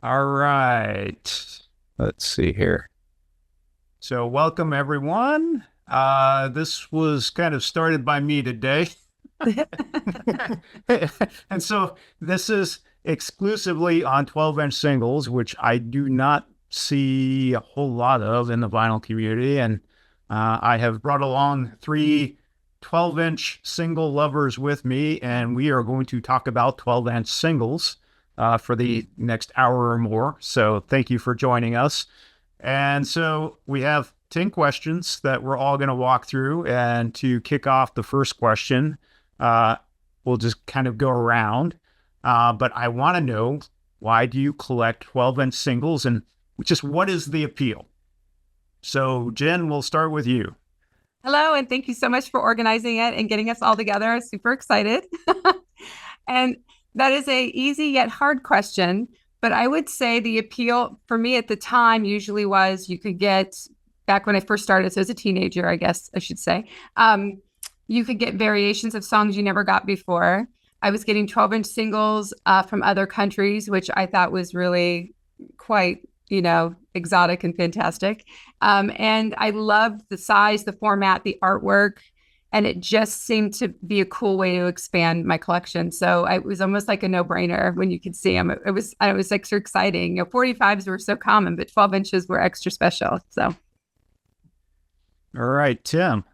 All right. Let's see here. So, welcome everyone. This was kind of started by me today. And so, this is exclusively on 12-inch singles, which I do not see a whole lot of in the vinyl community. And I have brought along three 12-inch single lovers with me, and we are going to talk about 12-inch singles for the next hour or more. So thank you for joining us. And so we have 10 questions that we're all going to walk through. And to kick off the first question, uh, we'll just kind of go around. But I want to know, why do you collect 12-inch singles, and just what is the appeal? So Jen, we'll start with you. Hello, and thank you so much for organizing it and getting us all together. Super excited. And that is a easy yet hard question, but I would say the appeal for me at the time usually was you could get, back when I first started, so as a teenager, I guess I should say, you could get variations of songs you never got before. I was getting 12-inch singles from other countries, which I thought was really quite, exotic and fantastic. And I loved the size, the format, the artwork, and it just seemed to be a cool way to expand my collection. So it was almost like a no-brainer when you could see them. It was extra exciting. 45s were so common, but 12 inches were extra special. So, All right, Tim.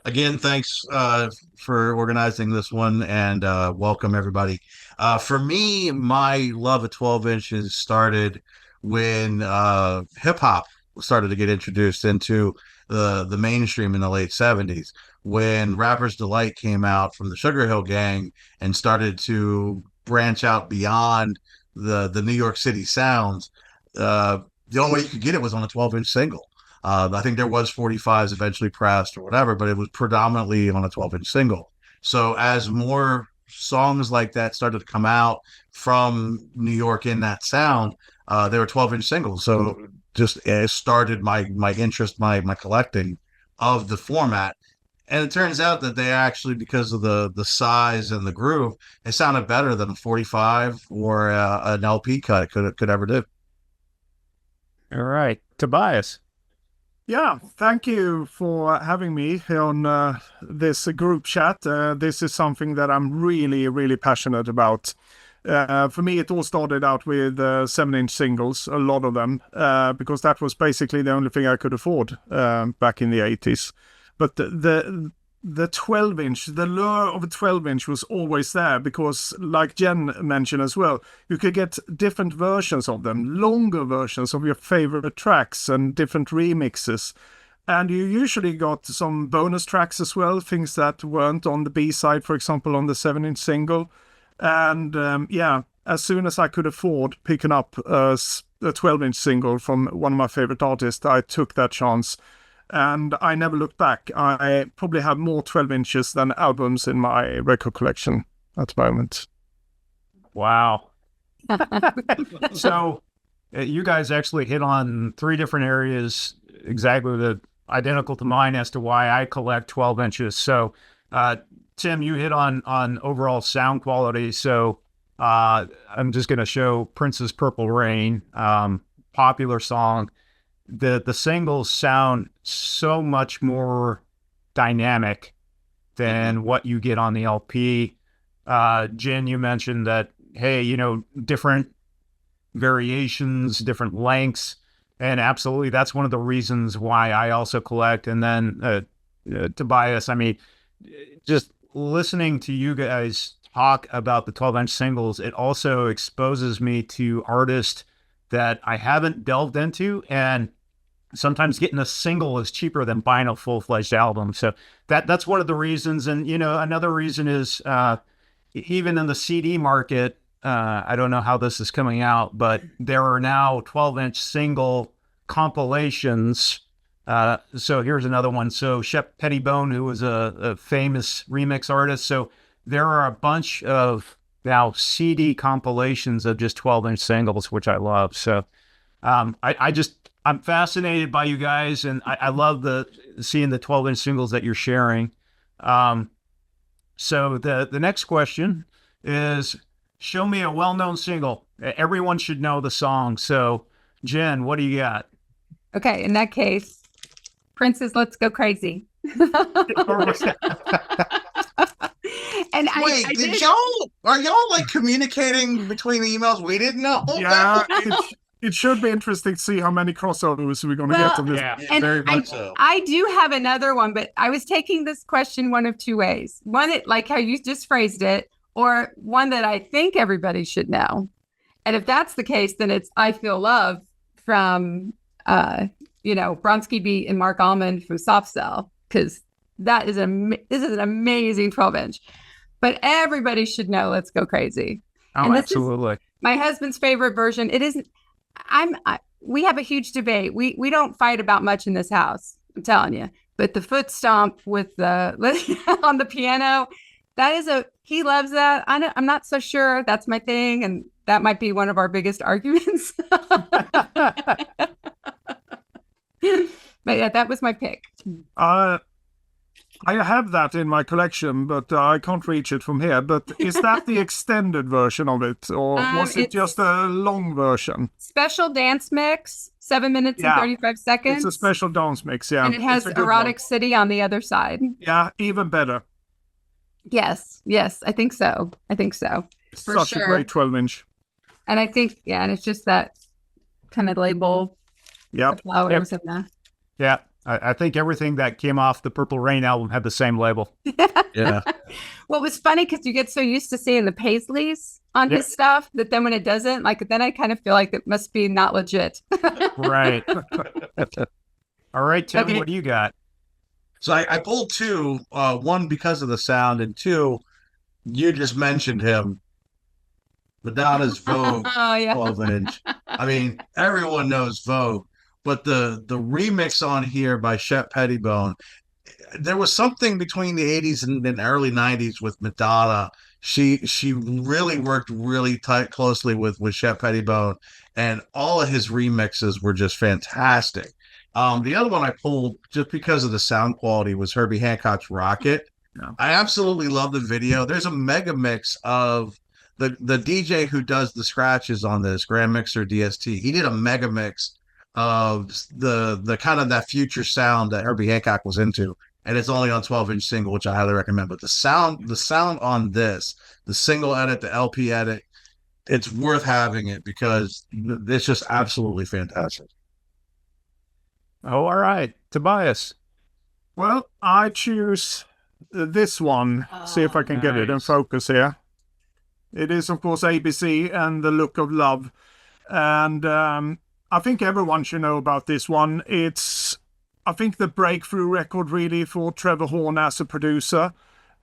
Again, thanks for organizing this one, and welcome everybody. For me, my love of 12 inches started when hip hop started to get introduced into the mainstream in the late 70s, when Rapper's Delight came out from the Sugar Hill Gang and started to branch out beyond the New York City sounds. The only way you could get it was on a 12-inch single. I think there was 45s eventually pressed or whatever, but it was predominantly on a 12-inch single. So as more songs like that started to come out from New York in that sound, they were 12-inch singles. So just it started my interest, my collecting of the format. And it turns out that they actually, because of the size and the groove, it sounded better than a 45 or an LP cut could ever do. All right, Tobias. Yeah, thank you for having me here on this group chat. This is something that I'm really, really passionate about. For me, it all started out with 7-inch singles, a lot of them, because that was basically the only thing I could afford back in the 80s. But the 12-inch, the lure of a 12-inch was always there because, like Jen mentioned as well, you could get different versions of them, longer versions of your favorite tracks and different remixes. And you usually got some bonus tracks as well, things that weren't on the B-side, for example, on the 7-inch single. And as soon as I could afford picking up a 12-inch single from one of my favorite artists, I took that chance. And I never looked back. I probably have more 12 inches than albums in my record collection at the moment. Wow. So you guys actually hit on three different areas, exactly identical to mine as to why I collect 12 inches. So Tim, you hit on overall sound quality. So I'm just going to show Prince's Purple Rain, popular song. The singles sound so much more dynamic than what you get on the LP. Jen, you mentioned that, hey, different variations, different lengths, and absolutely, that's one of the reasons why I also collect. And then Tobias, I mean, just listening to you guys talk about the 12-inch singles, it also exposes me to artists that I haven't delved into, and sometimes getting a single is cheaper than buying a full-fledged album. So that's one of the reasons. And another reason is even in the CD market, I don't know how this is coming out, but there are now 12-inch single compilations. So here's another one. So Shep Pettibone, who was a famous remix artist, so there are a bunch of now CD compilations of just 12-inch singles, which I love. So I'm fascinated by you guys, and I love seeing the 12-inch singles that you're sharing. So the next question is, show me a well-known single. Everyone should know the song. So, Jen, what do you got? Okay, in that case, Prince's "Let's Go Crazy." And Wait, I did. are y'all like communicating between emails? We didn't know. Yeah, it should be interesting to see how many crossovers we're going to get on this. Yeah. And Very much so. I do have another one, but I was taking this question one of two ways. One that, like how you just phrased it, or one that I think everybody should know. And if that's the case, then it's "I Feel Love" from Bronski Beat and Mark Almond from Soft Cell, because this is an amazing 12-inch. But everybody should know "Let's Go Crazy." Oh, And this absolutely. My husband's favorite version. It isn't. We have a huge debate. We don't fight about much in this house. I'm telling you. But the foot stomp with the on the piano, he loves that. I'm not so sure that's my thing, and that might be one of our biggest arguments. But yeah, that was my pick. I have that in my collection, but I can't reach it from here. But is that the extended version of it, or was it just a long version? Special dance mix, 7 minutes and 35 seconds. It's a special dance mix, yeah. And it has Erotic City on the other side. Yeah, even better. Yes, I think so. For Such sure. a great 12-inch. And I think, and it's just that kind of label, Yep. the flowers and that. Yeah. I think everything that came off the Purple Rain album had the same label. Yeah. Well, it was funny because you get so used to seeing the Paisleys on his stuff that then when it doesn't, then I kind of feel like it must be not legit. Right. All right, Tim, Okay. what do you got? So I pulled two, one because of the sound, and two, you just mentioned him. Madonna's Vogue Oh, yeah. 12-inch. I mean, everyone knows Vogue, but the remix on here by Shep Pettibone, there was something between the 80s and the early 90s with Madonna. She really worked really closely with Shep Pettibone, and all of his remixes were just fantastic. The other one I pulled just because of the sound quality was Herbie Hancock's Rocket. Yeah. I absolutely love the video. There's a mega mix of the DJ who does the scratches on this, Grand Mixer DST. He did a mega mix of the kind of that future sound that Herbie Hancock was into, and it's only on 12-inch single, which I highly recommend. But the sound on this, the single edit, the LP edit, it's worth having it because it's just absolutely fantastic. Oh, all right. Tobias. Well, I choose this one. See if I can get it in nice. focus here. It is, of course, ABC and The Look of Love. And I think everyone should know about this one. It's, I think, the breakthrough record really for Trevor Horn as a producer.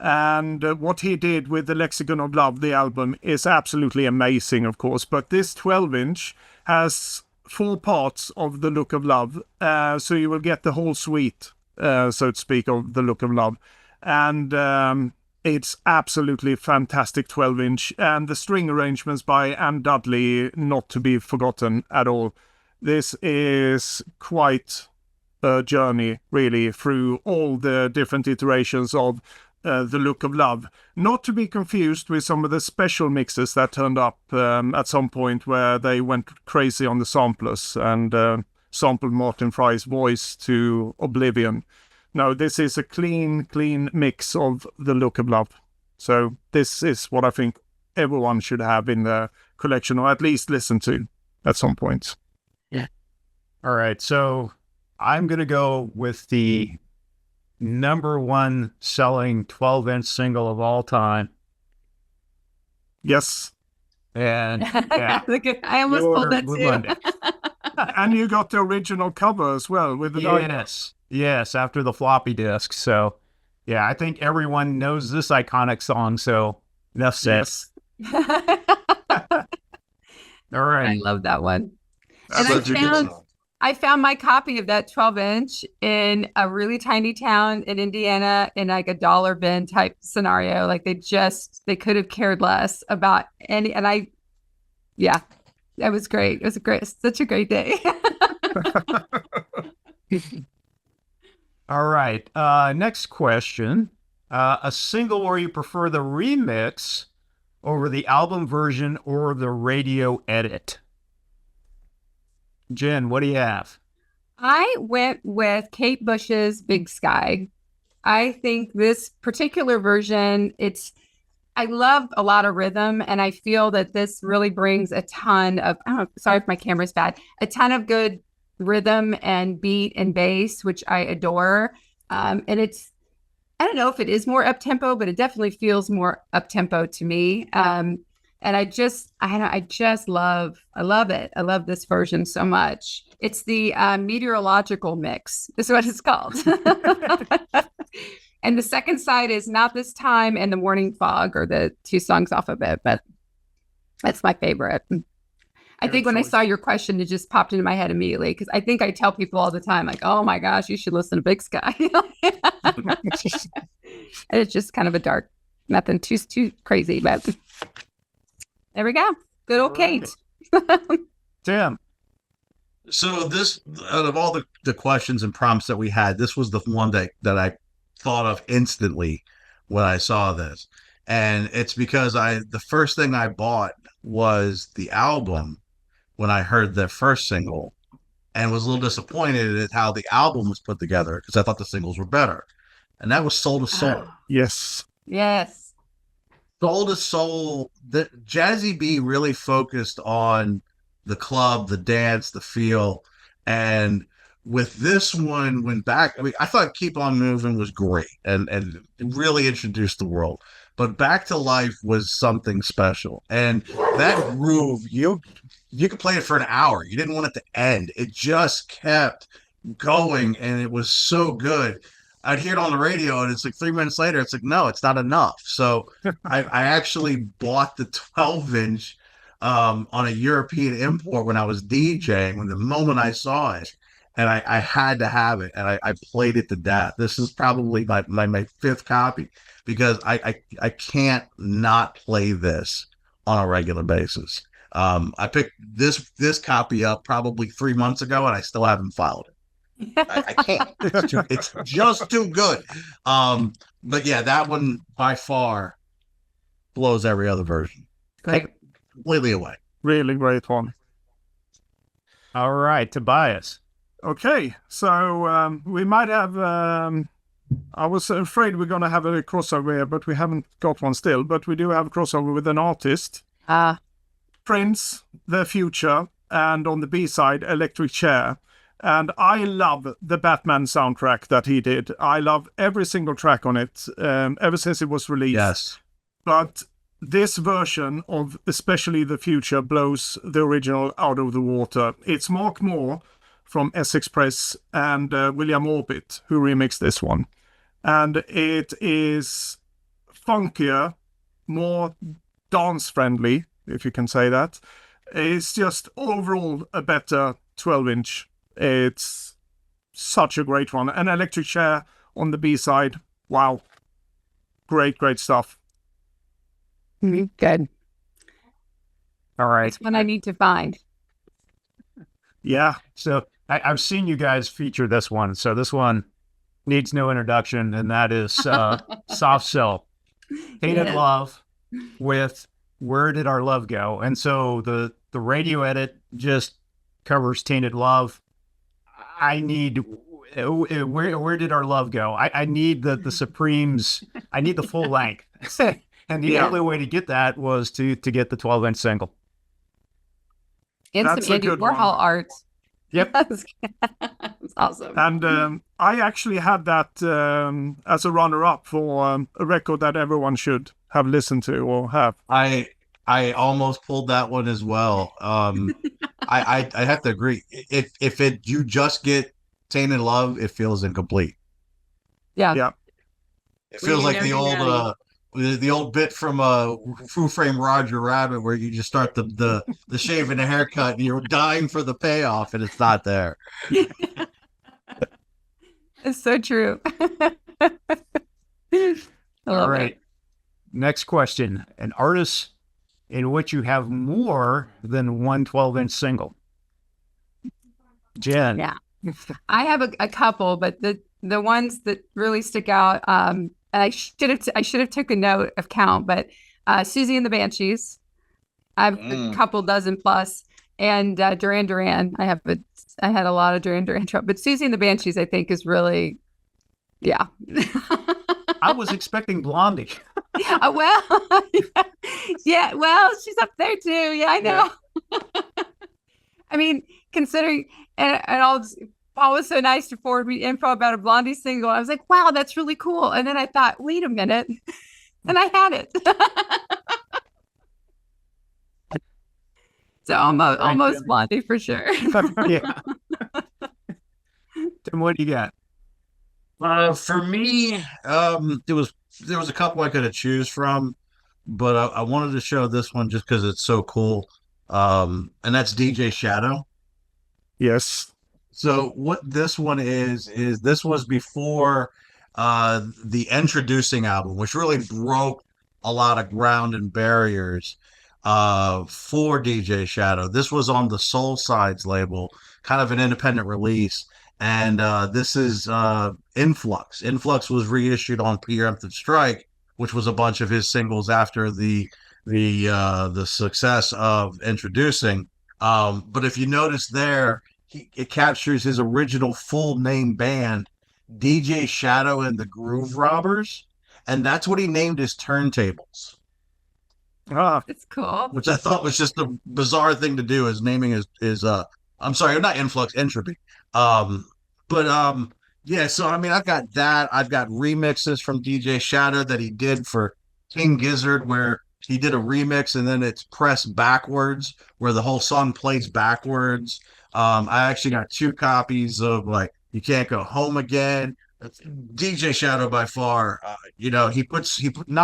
And what he did with the Lexicon of Love, the album, is absolutely amazing, of course. But this 12-inch has 4 parts of The Look of Love. So you will get the whole suite, so to speak, of The Look of Love. And it's absolutely fantastic 12-inch. And the string arrangements by Ann Dudley, not to be forgotten at all. This is quite a journey, really, through all the different iterations of The Look of Love. Not to be confused with some of the special mixes that turned up at some point where they went crazy on the samplers and sampled Martin Fry's voice to oblivion. No, this is a clean mix of The Look of Love. So this is what I think everyone should have in their collection, or at least listen to at some point. All right. So I'm going to go with the #1 selling 12-inch single of all time. Yes. And yeah, I almost pulled that Blue too. Monday. And you got the original cover as well with the Yes, after the floppy disk. So yeah, I think everyone knows this iconic song. So enough said. Yes. All right. I love that one. That's And I such a good found- song. I found my copy of that 12-inch in a really tiny town in Indiana in like a dollar bin type scenario. Like they could have cared less about any. And that was great. It was such a great day. All right. Next question. A single where you prefer the remix over the album version or the radio edit? Jen, what do you have? I went with Kate Bush's Big Sky. I think this particular version, I love a lot of rhythm, and I feel that this really brings a ton of, sorry if my camera's bad, a ton of good rhythm and beat and bass, which I adore. And I don't know if it is more up tempo, but it definitely feels more up tempo to me. And I love it. I love this version so much. It's the meteorological mix is what it's called. And the second side is Not This Time and The Morning Fog are the two songs off of it, but that's my favorite. I think when I saw your question, it just popped into my head immediately because I think I tell people all the time, like, oh my gosh, you should listen to Big Sky. And it's just kind of a dark, nothing too crazy, but there we go. Good old Kate. Tim. So this, out of all the questions and prompts that we had, this was the one that I thought of instantly when I saw this. And it's because the first thing I bought was the album when I heard their first single, and was a little disappointed at how the album was put together because I thought the singles were better. And that was Soul to Soul. Yes. Yes. Soul to Soul, the Jazzy B really focused on the club, the dance, the feel. And with this one, I thought Keep On Moving was great and really introduced the world. But Back to Life was something special. And that groove, you could play it for an hour. You didn't want it to end. It just kept going, and it was so good. I'd hear it on the radio, and it's like 3 minutes later, it's like, no, it's not enough. So I actually bought the 12-inch on a European import when I was DJing, when the moment I saw it, and I had to have it, and I played it to death. This is probably my fifth copy because I can't not play this on a regular basis. I picked this copy up probably 3 months ago, and I still haven't filed it. I can't. It's just too good. But yeah, that one by far blows every other version. Great. Completely away. Really great one. All right, Tobias. Okay, so we might have. I was afraid we're going to have a crossover here, but we haven't got one still. But we do have a crossover with an artist. Prince, The Future, and on the B-side, Electric Chair. And I love the Batman soundtrack that he did. I love every single track on it, ever since it was released. Yes. But this version of especially The Future blows the original out of the water. It's Mark Moore from S-Express and William Orbit who remixed this one. And it is funkier, more dance-friendly, if you can say that. It's just overall a better 12-inch. It's such a great one. And Electric Chair on the B-side. Wow. Great stuff. Good. All right. It's one I need to find. Yeah. So I've seen you guys feature this one. So this one needs no introduction, and that is Soft Cell. Tainted Love with Where Did Our Love Go? And so the radio edit just covers Tainted Love. I need where did our love go? I need the Supremes. I need the full length. And the only way to get that was to get the 12-inch single. And That's some a Andy good Warhol one. art. Yep. That's awesome. And I actually had that as a runner-up for a record that everyone should have listened to or have. I almost pulled that one as well. I have to agree. If you just get Tainted Love, it feels incomplete. Yeah. It feels like the old bit from Who Framed Roger Rabbit, where you just start the shave and the haircut, and you're dying for the payoff, and it's not there. It's so true. All right. Next question. An artist in which you have more than one 12-inch single. Jen. Yeah. I have a couple, but the ones that really stick out, and I should have took a note of count, but Susie and the Banshees. I have a couple dozen plus, and Duran Duran. I had a lot of Duran Duran trouble, but Susie and the Banshees, I think, is really, yeah. I was expecting Blondie. Well, yeah. Well, she's up there too. Yeah, I know. Yeah. I mean, considering Paul was so nice to forward me info about a Blondie single. I was like, wow, that's really cool. And then I thought, wait a minute, and I had it. So almost Blondie for sure. Yeah. Tim, what do you got? For me, there was a couple I could have choose from, but I wanted to show this one just because it's so cool. And that's DJ Shadow. Yes. So what this one is this was before the Introducing album, which really broke a lot of ground and barriers for DJ Shadow. This was on the Soul Sides label, kind of an independent release. And this is Influx. Influx was reissued on Preemptive Strike, which was a bunch of his singles after the success of Introducing. But if you notice there, it captures his original full name band, DJ Shadow and the Groove Robbers, and that's what he named his turntables. It's cool. Which I thought was just a bizarre thing to do, is naming his I'm sorry, not Influx, Entropy. Yeah, so I mean, I've got that. I've got remixes from DJ Shadow that he did for King Gizzard, where he did a remix and then it's pressed backwards, where the whole song plays backwards. I actually got 2 copies of like You Can't Go Home Again. DJ Shadow by far, he not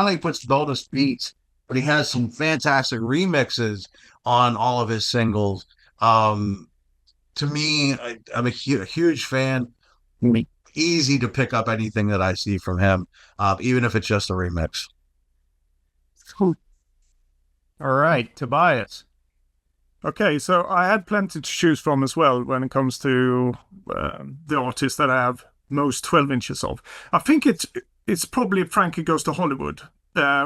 only puts bonus beats, but he has some fantastic remixes on all of his singles. To me, I'm a huge fan. Easy to pick up anything that I see from him, even if it's just a remix. All right, Tobias. Okay, so I had plenty to choose from as well when it comes to the artists that I have most 12 inches of. I think it's probably Frankie Goes to Hollywood,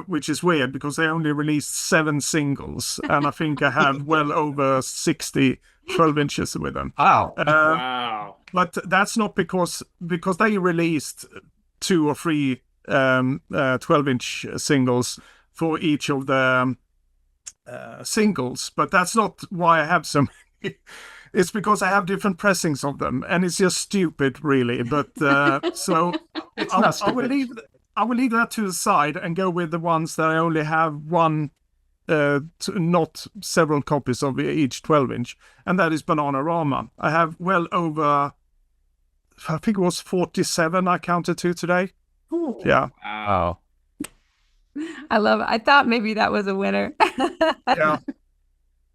which is weird because they only released 7 singles, and I think I have well over 60 12 inches with them. Wow. Wow. But that's not because they released 2 or 3 12-inch singles for each of the singles, but that's not why I have so many. It's because I have different pressings of them, and it's just stupid, really. But so I will leave that to the side and go with the ones that I only have one, not several copies of each 12-inch, and that is Bananarama. I have well over, I think it was 47 I counted to today. Ooh. Yeah. Wow. I love it. I thought maybe that was a winner. Yeah.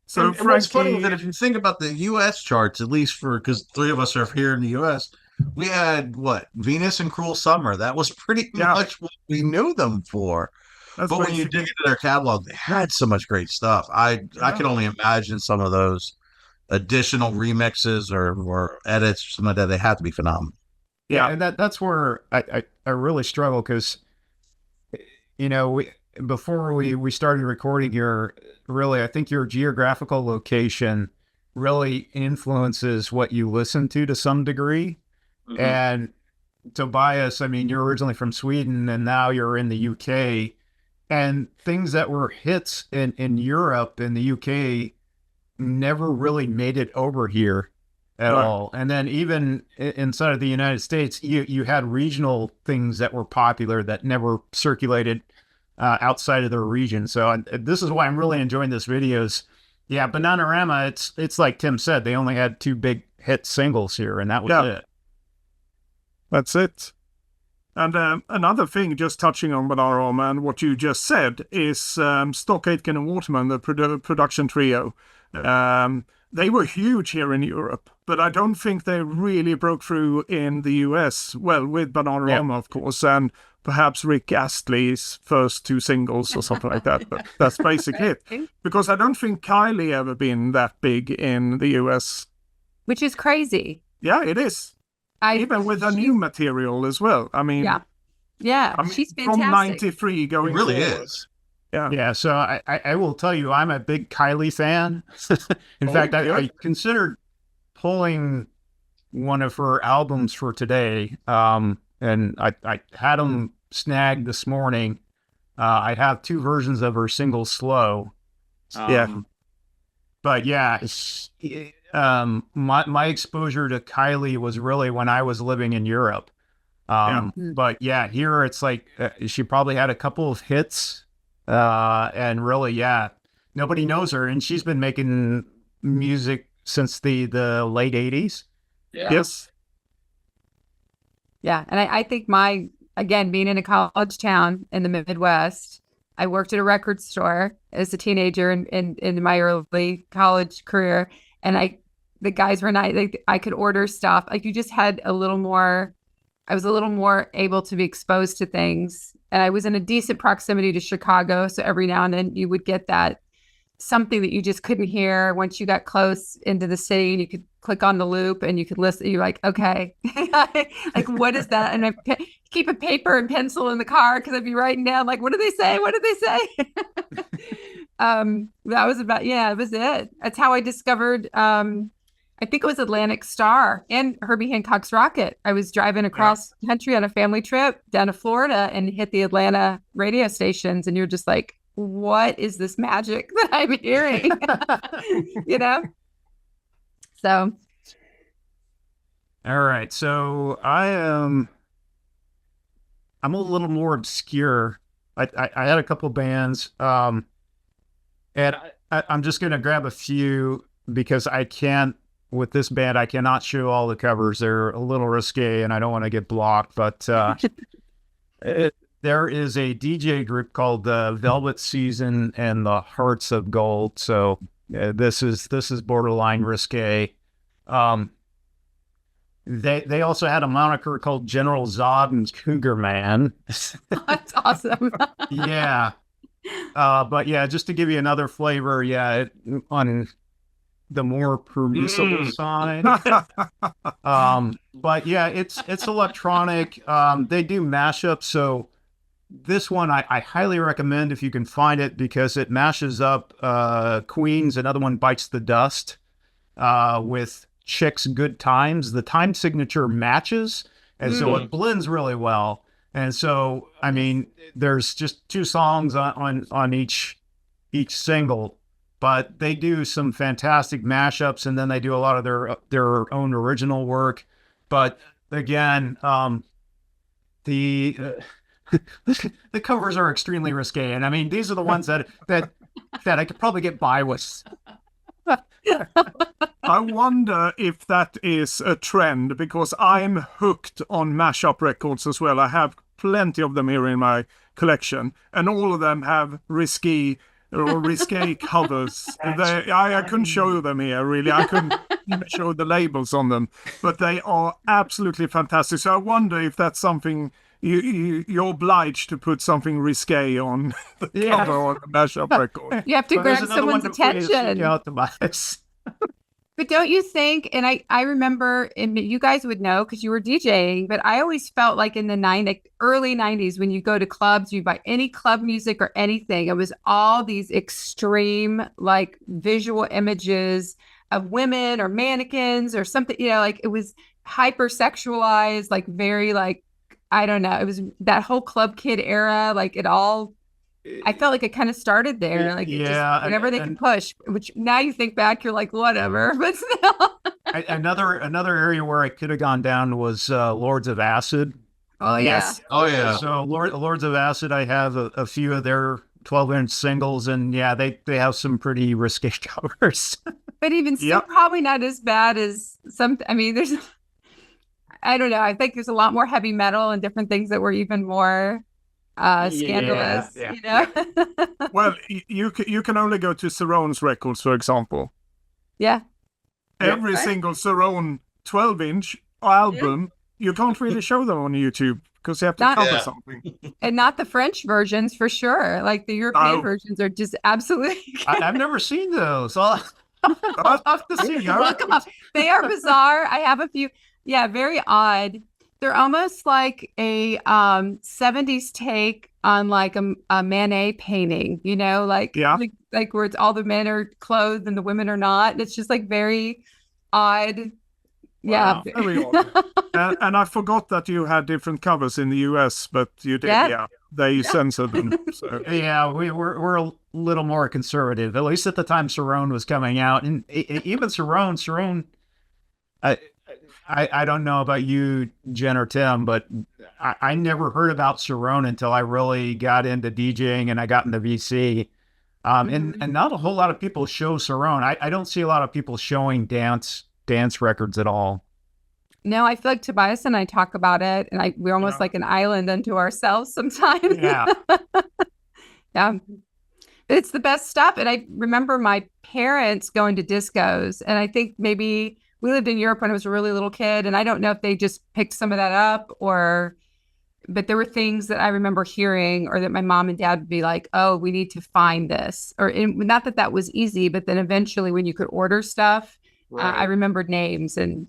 So and what's funny is that if you think about the U.S. charts, at least because 3 of us are here in the U.S., we had Venus and Cruel Summer. That was pretty much what we knew them for. But when you dig into their catalog, they had so much great stuff. I can only imagine some of those additional remixes or edits, some of that. They have to be phenomenal. Yeah, and that's where I really struggle because, before we started recording here, really, I think your geographical location really influences what you listen to some degree. Mm-hmm. And Tobias, I mean, you're originally from Sweden and now you're in the UK, and things that were hits in Europe and the UK never really made it over here at all. And then even inside of the United States, you had regional things that were popular that never circulated outside of their region. So this is why I'm really enjoying this videos. Yeah, Bananarama, it's like Tim said, they only had 2 big hit singles here, and that was it. That's it. And another thing, just touching on Bananarama and what you just said, is Stock Aitken and Waterman, the production trio. They were huge here in Europe, but I don't think they really broke through in the US. Well, with Bananarama, of course, and perhaps Rick Astley's first 2 singles or something like that. But that's basically it. Because I don't think Kylie ever been that big in the US. Which is crazy. Yeah, it is. Even with her new material as well. I mean, yeah, I mean, she's fantastic. From 93 going it really forward. Is. Yeah, so I will tell you, I'm a big Kylie fan. In fact, I considered pulling one of her albums for today, and I had them snagged this morning. I have two versions of her single "Slow." But yeah, my exposure to Kylie was really when I was living in Europe. But yeah, here it's like she probably had a couple of hits, and really, yeah, nobody knows her, and she's been making music since the late '80s. Yes. Yeah. And I think again, being in a college town in the Midwest, I worked at a record store as a teenager in my early college career. And the guys were nice. I could order stuff. Like you just had I was a little more able to be exposed to things. And I was in a decent proximity to Chicago. So every now and then you would get that something that you just couldn't hear once you got close into the city, and you could click on the loop and you could listen. You're like, okay, like what is that? And I keep a paper and pencil in the car because I'd be writing down like, what did they say? What did they say? That was it was it. That's how I discovered. I think it was Atlantic Star and Herbie Hancock's Rocket. I was driving across country on a family trip down to Florida and hit the Atlanta radio stations, and you're just like, what is this magic that I'm hearing? You know? So. All right. So I'm a little more obscure. I had a couple bands, and I'm just going to grab a few because with this band, I cannot show all the covers. They're a little risque and I don't want to get blocked, but, there is a DJ group called Velvet Season and the Hearts of Gold. So this is borderline risque. They also had a moniker called General Zod and Cougar Man. That's awesome. Yeah. But yeah, just to give you another flavor, on the more permissible side. But yeah, it's electronic. They do mashups, so this one I highly recommend if you can find it, because it mashes up Queen's Another One Bites the Dust with Chick's Good Times. The time signature matches, and so it blends really well. And so, I mean, there's just two songs on each single, but they do some fantastic mashups, and then they do a lot of their own original work. But again, the covers are extremely risque, and I mean, these are the ones that I could probably get by with. I wonder if that is a trend, because I'm hooked on mashup records as well. I have plenty of them here in my collection, and all of them have risque covers. I couldn't show them here, really. I couldn't even show the labels on them, but they are absolutely fantastic. So I wonder if that's something you're obliged to put something risque on the cover on the mashup record. You have to grab someone's attention. But don't you think, and I remember, and you guys would know because you were DJing, but I always felt like in the early 90s, when you go to clubs, you buy any club music or anything, it was all these extreme, like, visual images of women or mannequins or something, like it was hypersexualized, like very, like, I don't know. It was that whole Club Kid era, like it all, I felt like it kind of started there. Like, just whatever they could push, which now you think back, you're like, whatever, but still. Another area where I could have gone down was Lords of Acid. Oh, yes. Oh, yeah. So Lords of Acid, I have a few of their 12-inch singles, and yeah, they have some pretty risque covers. But even still, probably not as bad as some, I mean, I don't know. I think there's a lot more heavy metal and different things that were even more scandalous. Well, you can only go to Cerrone's records, for example. Yeah. Every single Cerrone 12-inch album, you can't really show them on YouTube because you have to cover something. And not the French versions, for sure. Like the European versions are just absolutely. I've never seen those. I'll have to see. Look them up. They are bizarre. I have a few. Yeah, very odd. They're almost like a 70s take on like a Manet painting, you know, Yeah. like where it's all the men are clothed and the women are not. And it's just like very odd. Yeah. Wow. Very odd. And I forgot that you had different covers in the US, but you did, Yeah. yeah. They censored them. So Yeah, we're a little more conservative, at least at the time Cerrone was coming out, and even Cerrone, I, I don't know about you, Jen or Tim, but I never heard about Cerrone until I really got into DJing and I got into VC. And not a whole lot of people show Cerrone. I don't see a lot of people showing dance records at all. No, I feel like Tobias and I talk about it, and we're almost like an island unto ourselves sometimes. Yeah. Yeah. It's the best stuff. And I remember my parents going to discos, and I think maybe we lived in Europe when I was a really little kid, and I don't know if they just picked some of that up but there were things that I remember hearing, or that my mom and dad would be like, oh, we need to find this. Not that that was easy, but then eventually when you could order stuff, I remembered names and,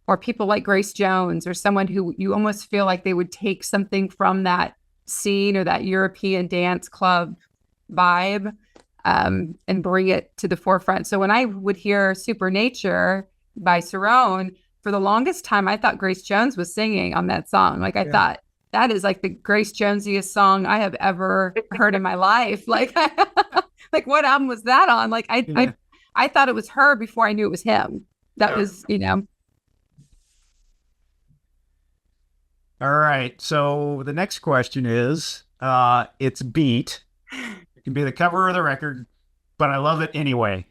or people like Grace Jones, or someone who you almost feel like they would take something from that scene or that European dance club vibe and bring it to the forefront. So when I would hear Supernature by Cerrone, for the longest time, I thought Grace Jones was singing on that song. Like I thought that is like the Grace Jonesiest song I have ever heard in my life. Like, like what album was that on? Like I thought it was her before I knew it was him. That was, you know. All right. So the next question is, it's beat. It can be the cover of the record, but I love it anyway.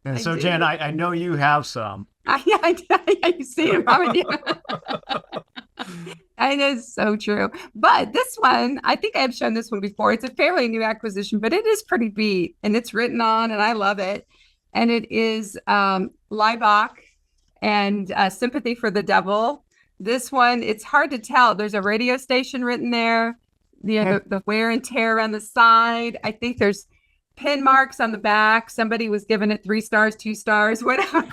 And so, Jen, I know you have some. Yeah, you see it, haven't you? It is so true. But this one, I think I have shown this one before. It's a fairly new acquisition, but it is pretty beat, and it's written on, and I love it. And it is Laibach and Sympathy for the Devil. This one, it's hard to tell. There's a radio station written there. The wear and tear around the side. I think there's pin marks on the back. Somebody was giving it 3 stars, 2 stars, whatever.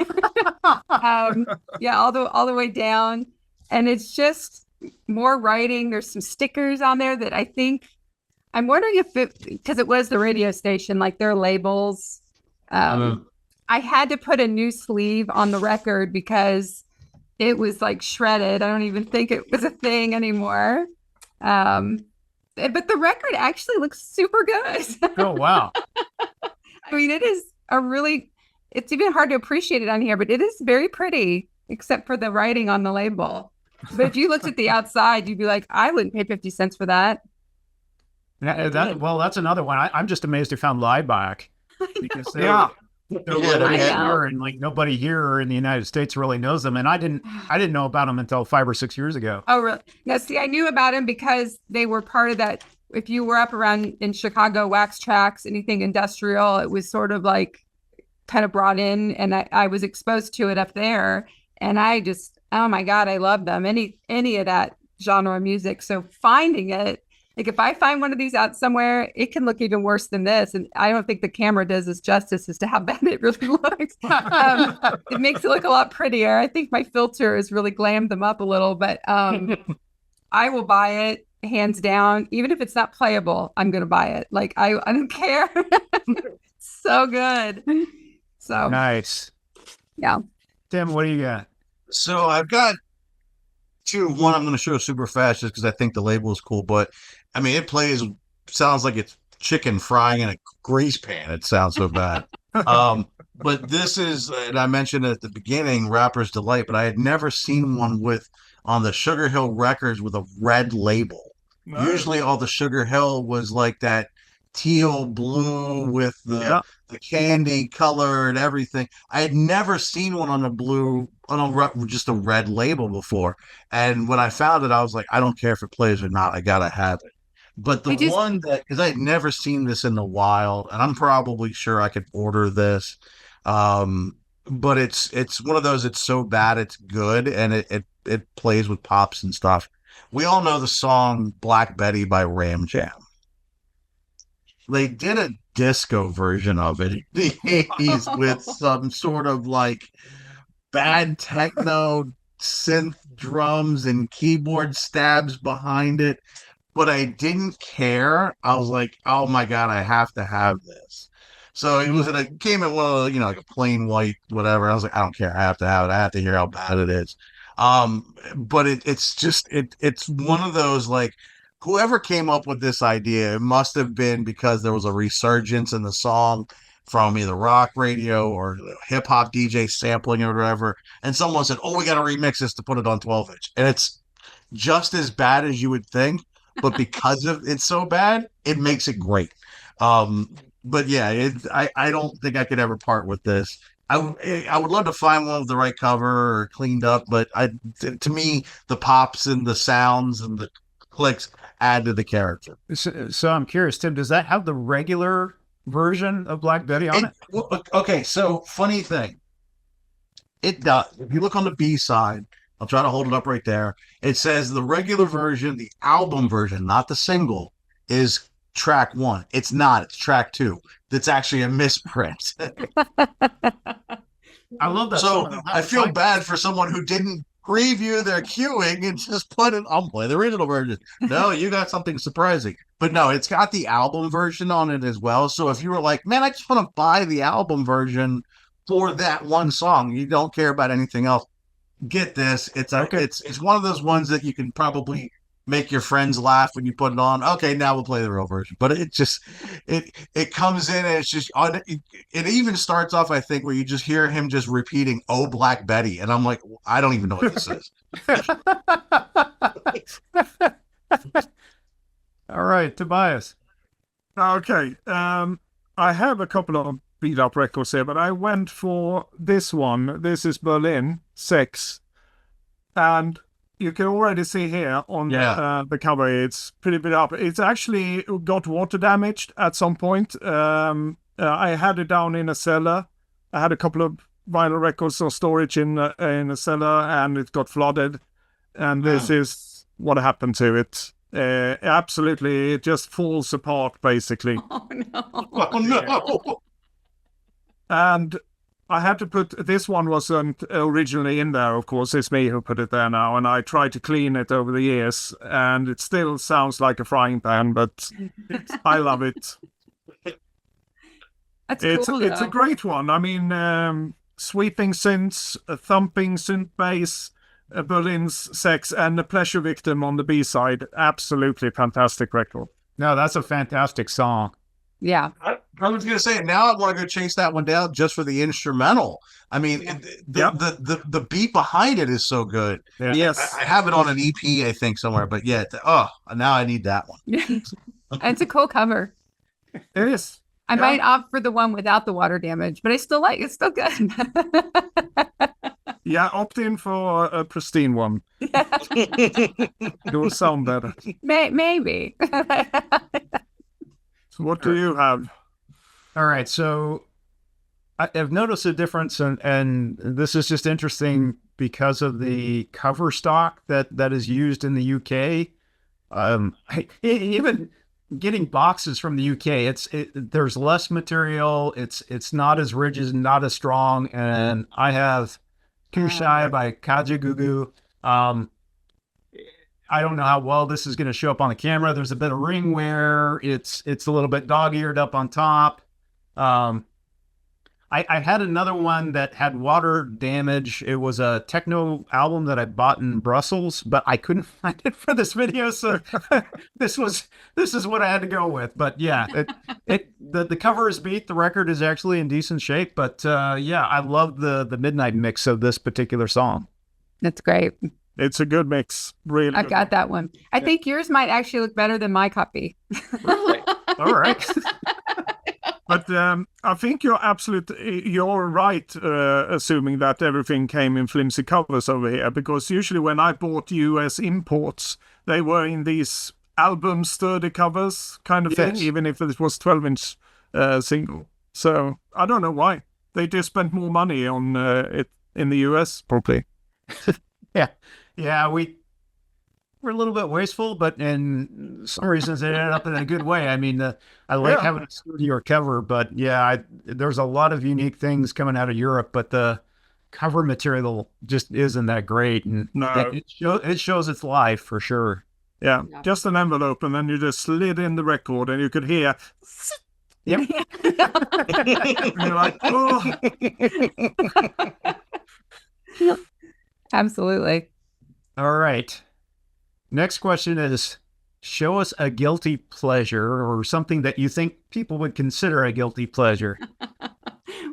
Yeah, all the way down. And it's just more writing. There's some stickers on there that I'm wondering if because it was the radio station, like their labels. I had to put a new sleeve on the record because it was like shredded. I don't even think it was a thing anymore. But the record actually looks super good. Oh, wow. I mean, it's even hard to appreciate it on here, but it is very pretty, except for the writing on the label. But if you looked at the outside, you'd be like, I wouldn't pay 50 cents for that. Well, that's another one. I'm just amazed they found Laibach. Because and like nobody here in the United States really knows them, and I didn't know about them until 5 or 6 years ago. Oh, really? Now, see, I knew about them because they were part of that. If you were up around in Chicago, Wax Trax, anything industrial, it was sort of like kind of brought in, and I was exposed to it up there, and I just, oh my God, I love them. Any of that genre of music. So finding it. Like if I find one of these out somewhere, it can look even worse than this. And I don't think the camera does us justice as to how bad it really looks. It makes it look a lot prettier. I think my filter has really glammed them up a little, but I will buy it hands down. Even if it's not playable, I'm going to buy it. Like I don't care. So good. So nice. Yeah. Tim, what do you got? So I've got 2. One I'm going to show super fast just because I think the label is cool, but I mean, sounds like it's chicken frying in a grease pan. It sounds so bad. But this is, and I mentioned at the beginning, Rapper's Delight, but I had never seen one on the Sugar Hill records with a red label. Nice. Usually all the Sugar Hill was like that teal blue with the candy color and everything. I had never seen one on just a red label before. And when I found it, I was like, I don't care if it plays or not. I got to have it. But because I had never seen this in the wild, and I'm probably sure I could order this. But it's one of those, it's so bad, it's good. And it plays with pops and stuff. We all know the song Black Betty by Ram Jam. They did a disco version of it in the 80s with some sort of like bad techno synth drums and keyboard stabs behind it, but I didn't care. I was like, oh my God, I have to have this. So it came in one of the, like a plain white, whatever. I was like, I don't care. I have to have it. I have to hear how bad it is. But it's one of those, like, whoever came up with this idea, it must have been because there was a resurgence in the song from either rock radio or hip hop DJ sampling or whatever. And someone said, oh, we got to remix this to put it on 12-inch. And it's just as bad as you would think, but because of it's so bad, it makes it great. But yeah, I don't think I could ever part with this. I would love to find one with the right cover or cleaned up, but to me, the pops and the sounds and the clicks add to the character. So I'm curious, Tim, does that have the regular version of Black Betty on it? Okay, so funny thing. It does. If you look on the B side, I'll try to hold it up right there. It says the regular version, the album version, not the single, is track 1. It's not. It's track 2. That's actually a misprint. I love that. So I feel bad for someone who didn't preview their queuing and just put it on play the original version. No, you got something surprising. But no, it's got the album version on it as well. So if you were like, man, I just want to buy the album version for that one song, you don't care about anything else, get this. It's one of those ones that you can probably make your friends laugh when you put it on. Okay, now we'll play the real version. But it comes in and it's just it even starts off, I think, where you just hear him just repeating, "Oh, Black Betty," and I'm like, I don't even know what this is. All right, Tobias. Okay. I have a couple of beat up records here, but I went for this one. This is Berlin 6. And you can already see here on the cover, it's pretty beat up. It's actually got water damaged at some point. I had it down in a cellar. I had a couple of vinyl records or storage in a cellar, and it got flooded. And this is what happened to it. Absolutely, it just falls apart, basically. Oh, no. Oh no! And I had to put, this one wasn't originally in there, of course. It's me who put it there now, and I tried to clean it over the years, and it still sounds like a frying pan, but I love it. That's cool, it's a great one. I mean, sweeping synths, a thumping synth bass, Berlin's Sex, and the Pleasure Victim on the B-side. Absolutely fantastic record. No, that's a fantastic song. Yeah. I was going to say, now I want to go chase that one down just for the instrumental. I mean, the beat behind it is so good. Yeah. Yes. I have it on an EP, I think, somewhere, but now I need that one. It's a cool cover. It is. I might opt for the one without the water damage, but I still like it. It's still good. Yeah, opt in for a pristine one. It will sound better. Maybe. So what do you have? All right, so I've noticed a difference, and this is just interesting because of the cover stock that is used in the UK. Even getting boxes from the UK, there's less material. It's not as rigid, not as strong. And I have Too Shy by Kajagoogoo. I don't know how well this is going to show up on the camera. There's a bit of ring wear. It's a little bit dog-eared up on top. I had another one that had water damage. It was a techno album that I bought in Brussels, but I couldn't find it for this video, so this is what I had to go with. But yeah, the cover is beat. The record is actually in decent shape, but yeah, I love the midnight mix of this particular song. That's great. It's a good mix. Really. I've got that one. I think yours might actually look better than my copy. Really? All right. But I think you're right, assuming that everything came in flimsy covers over here, because usually when I bought US imports, they were in these album sturdy covers kind of thing, even if it was 12-inch single. So I don't know why. They just spent more money on it in the US, probably. Yeah, we're a little bit wasteful, but in some reasons it ended up in a good way. I mean, I like having a sturdier cover, but yeah, there's a lot of unique things coming out of Europe, but the cover material just isn't that great, and No. it shows its life for sure. Yeah, Yeah. just an envelope, and then you just slid in the record, and you could hear. Yep. And you're like, oh, Absolutely. All right. Next question is, show us a guilty pleasure or something that you think people would consider a guilty pleasure.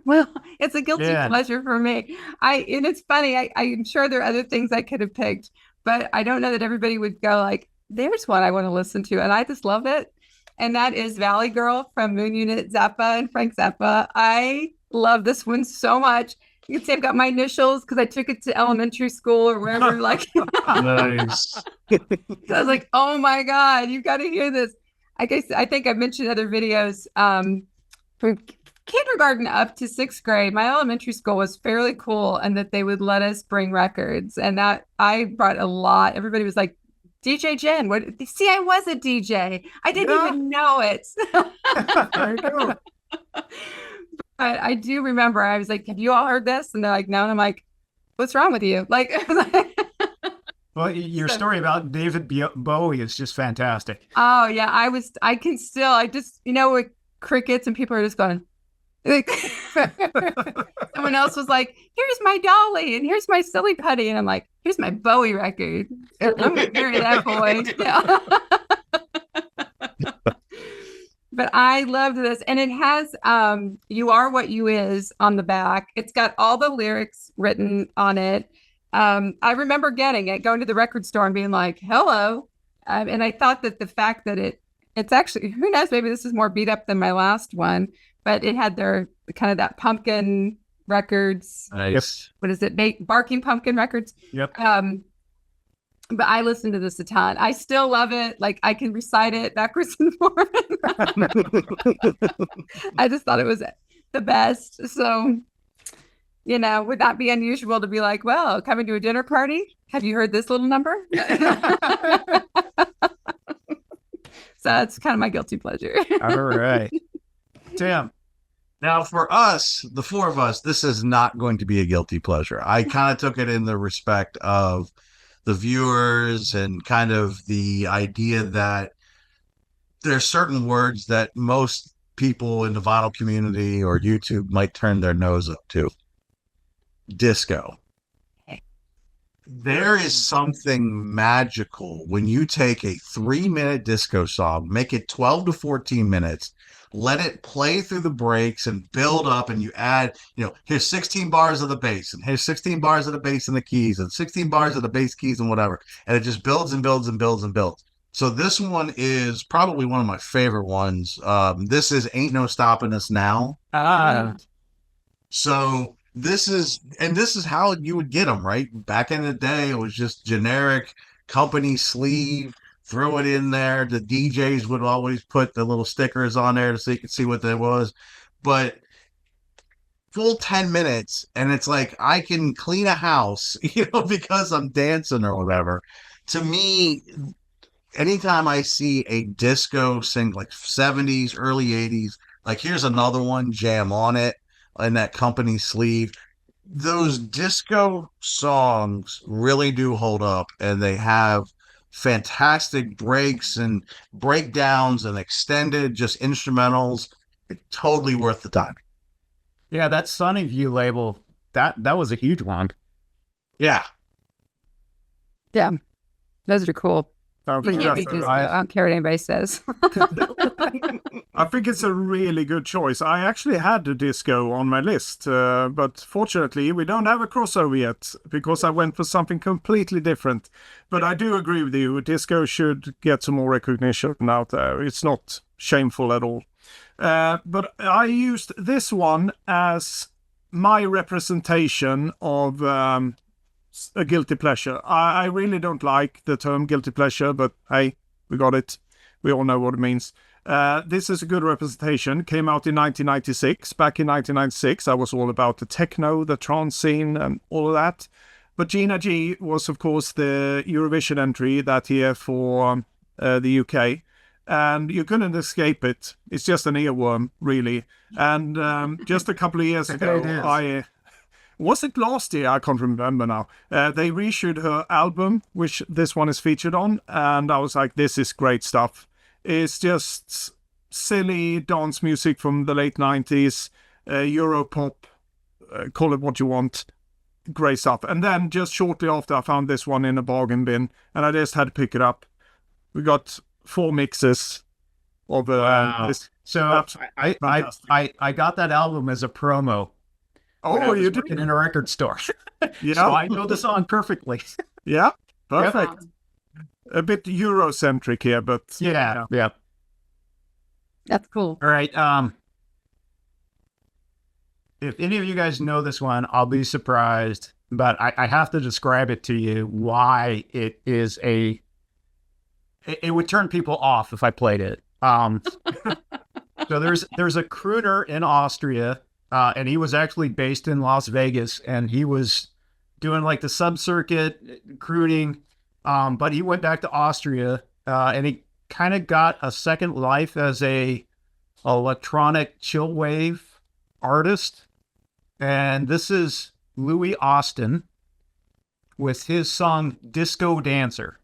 Well, it's a guilty Yeah. pleasure for me. And it's funny. I'm sure there are other things I could have picked, but I don't know that everybody would go like, "There's one I want to listen to," and I just love it. And that is Valley Girl from Moon Unit Zappa and Frank Zappa. I love this one so much. You can say I've got my initials because I took it to elementary school or wherever. Like, Nice. I was like, "Oh my God, you've got to hear this." I think I've mentioned other videos from kindergarten up to 6th grade. My elementary school was fairly cool, and that they would let us bring records, and that I brought a lot. Everybody was like, "DJ Jen, what? See, I was a DJ. I didn't even know it." there you go. But I do remember I was like, "Have you all heard this?" And they're like, "No." And I'm like, "What's wrong with you?" Like, Well, your story about David Bowie is just fantastic. oh yeah, I just, with crickets and people are just going, like, someone else was like, "Here's my Dolly and here's my Silly Putty." And I'm like, "Here's my Bowie record. I'm going to marry that boy." Yeah. But I loved this. And it has "You Are What You Is" on the back. It's got all the lyrics written on it. I remember getting it, going to the record store and being like, "Hello." And I thought that the fact that it's actually, who knows, maybe this is more beat up than my last one, but it had their kind of that Pumpkin Records. Nice. What is it? Barking Pumpkin Records. Yep. But I listened to this a ton. I still love it. Like, I can recite it backwards and forwards. I just thought it was the best. So, would that be unusual to be like, "Well, coming to a dinner party, have you heard this little number?" So that's kind of my guilty pleasure. All right. Tim. Now, for us, the four of us, this is not going to be a guilty pleasure. I kind of took it in the respect of the viewers and kind of the idea that there's certain words that most people in the vinyl community or YouTube might turn their nose up to. Disco. There is something magical when you take a 3-minute disco song, make it 12 to 14 minutes, let it play through the breaks and build up, and you add, here's 16 bars of the bass, and here's 16 bars of the bass and the keys, and 16 bars of the bass keys and whatever. And it just builds and builds and builds and builds. So this one is probably one of my favorite ones. This is Ain't No Stopping Us Now. So this is how you would get them, right? Back in the day, it was just generic company sleeve, throw it in there. The DJs would always put the little stickers on there so you could see what that was. But full 10 minutes, and it's like I can clean a house, because I'm dancing or whatever. To me, anytime I see a disco sing, like 70s, early 80s, like here's another one, jam on it, in that company sleeve. Those disco songs really do hold up, and they have fantastic breaks and breakdowns and extended just instrumentals. It's totally worth the time. Yeah, that Sunny View label, that was a huge one. Yeah. Yeah, those are cool. I But think can't be that's- disco. I don't care what anybody says. I think it's a really good choice. I actually had a disco on my list, but fortunately we don't have a crossover yet because I went for something completely different. But I do agree with you. Disco should get some more recognition out there. It's not shameful at all. But I used this one as my representation of a guilty pleasure. I really don't like the term guilty pleasure, but hey, we got it. We all know what it means. This is a good representation. Came out in 1996. Back in 1996, I was all about the techno, the trance scene, and all of that. But Gina G was, of course, the Eurovision entry that year for the UK. And you couldn't escape it. It's just an earworm, really. And just a couple of years ago, It is. was it last year? I can't remember now. They reissued her album, which this one is featured on, and I was like, this is great stuff. It's just silly dance music from the late 90s, Europop, call it what you want. Great stuff. And then just shortly after, I found this one in a bargain bin, and I just had to pick it up. We got 4 mixes of Wow. this. So Absolutely I got that album as a promo. when I Oh, was you working did? in a record store. Yeah. So I know the song perfectly. Yeah, Yep. perfect. A bit Eurocentric here, but Yeah. Yeah. That's cool. All right. If any of you guys know this one, I'll be surprised, but I have to describe it to you why it is it would turn people off if I played it. So there's a crooner in Austria, and he was actually based in Las Vegas, and he was doing like the sub-circuit crooning, but he went back to Austria, and he kind of got a second life as a electronic chill wave artist. And this is Louis Austin with his song Disco Dancer.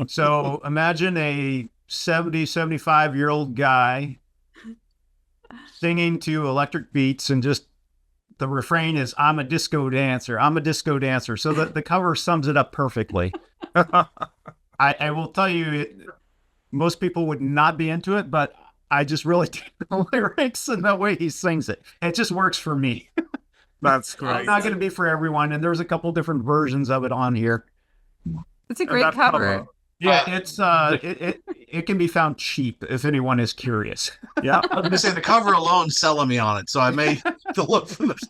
So imagine a 70, 75-year-old guy singing to electric beats, and just the refrain is, I'm a disco dancer. I'm a disco dancer. So the cover sums it up perfectly. I will tell you, most people would not be into it, but I just really dig the lyrics and the way he sings it. It just works for me. that's It's great. not going to be for everyone, and there's a couple different versions of it on here. It's a And great that cover. Yeah, it's it can be found cheap if anyone is curious. Yeah, I was going to say the cover alone selling me on it, so I may have to look for this.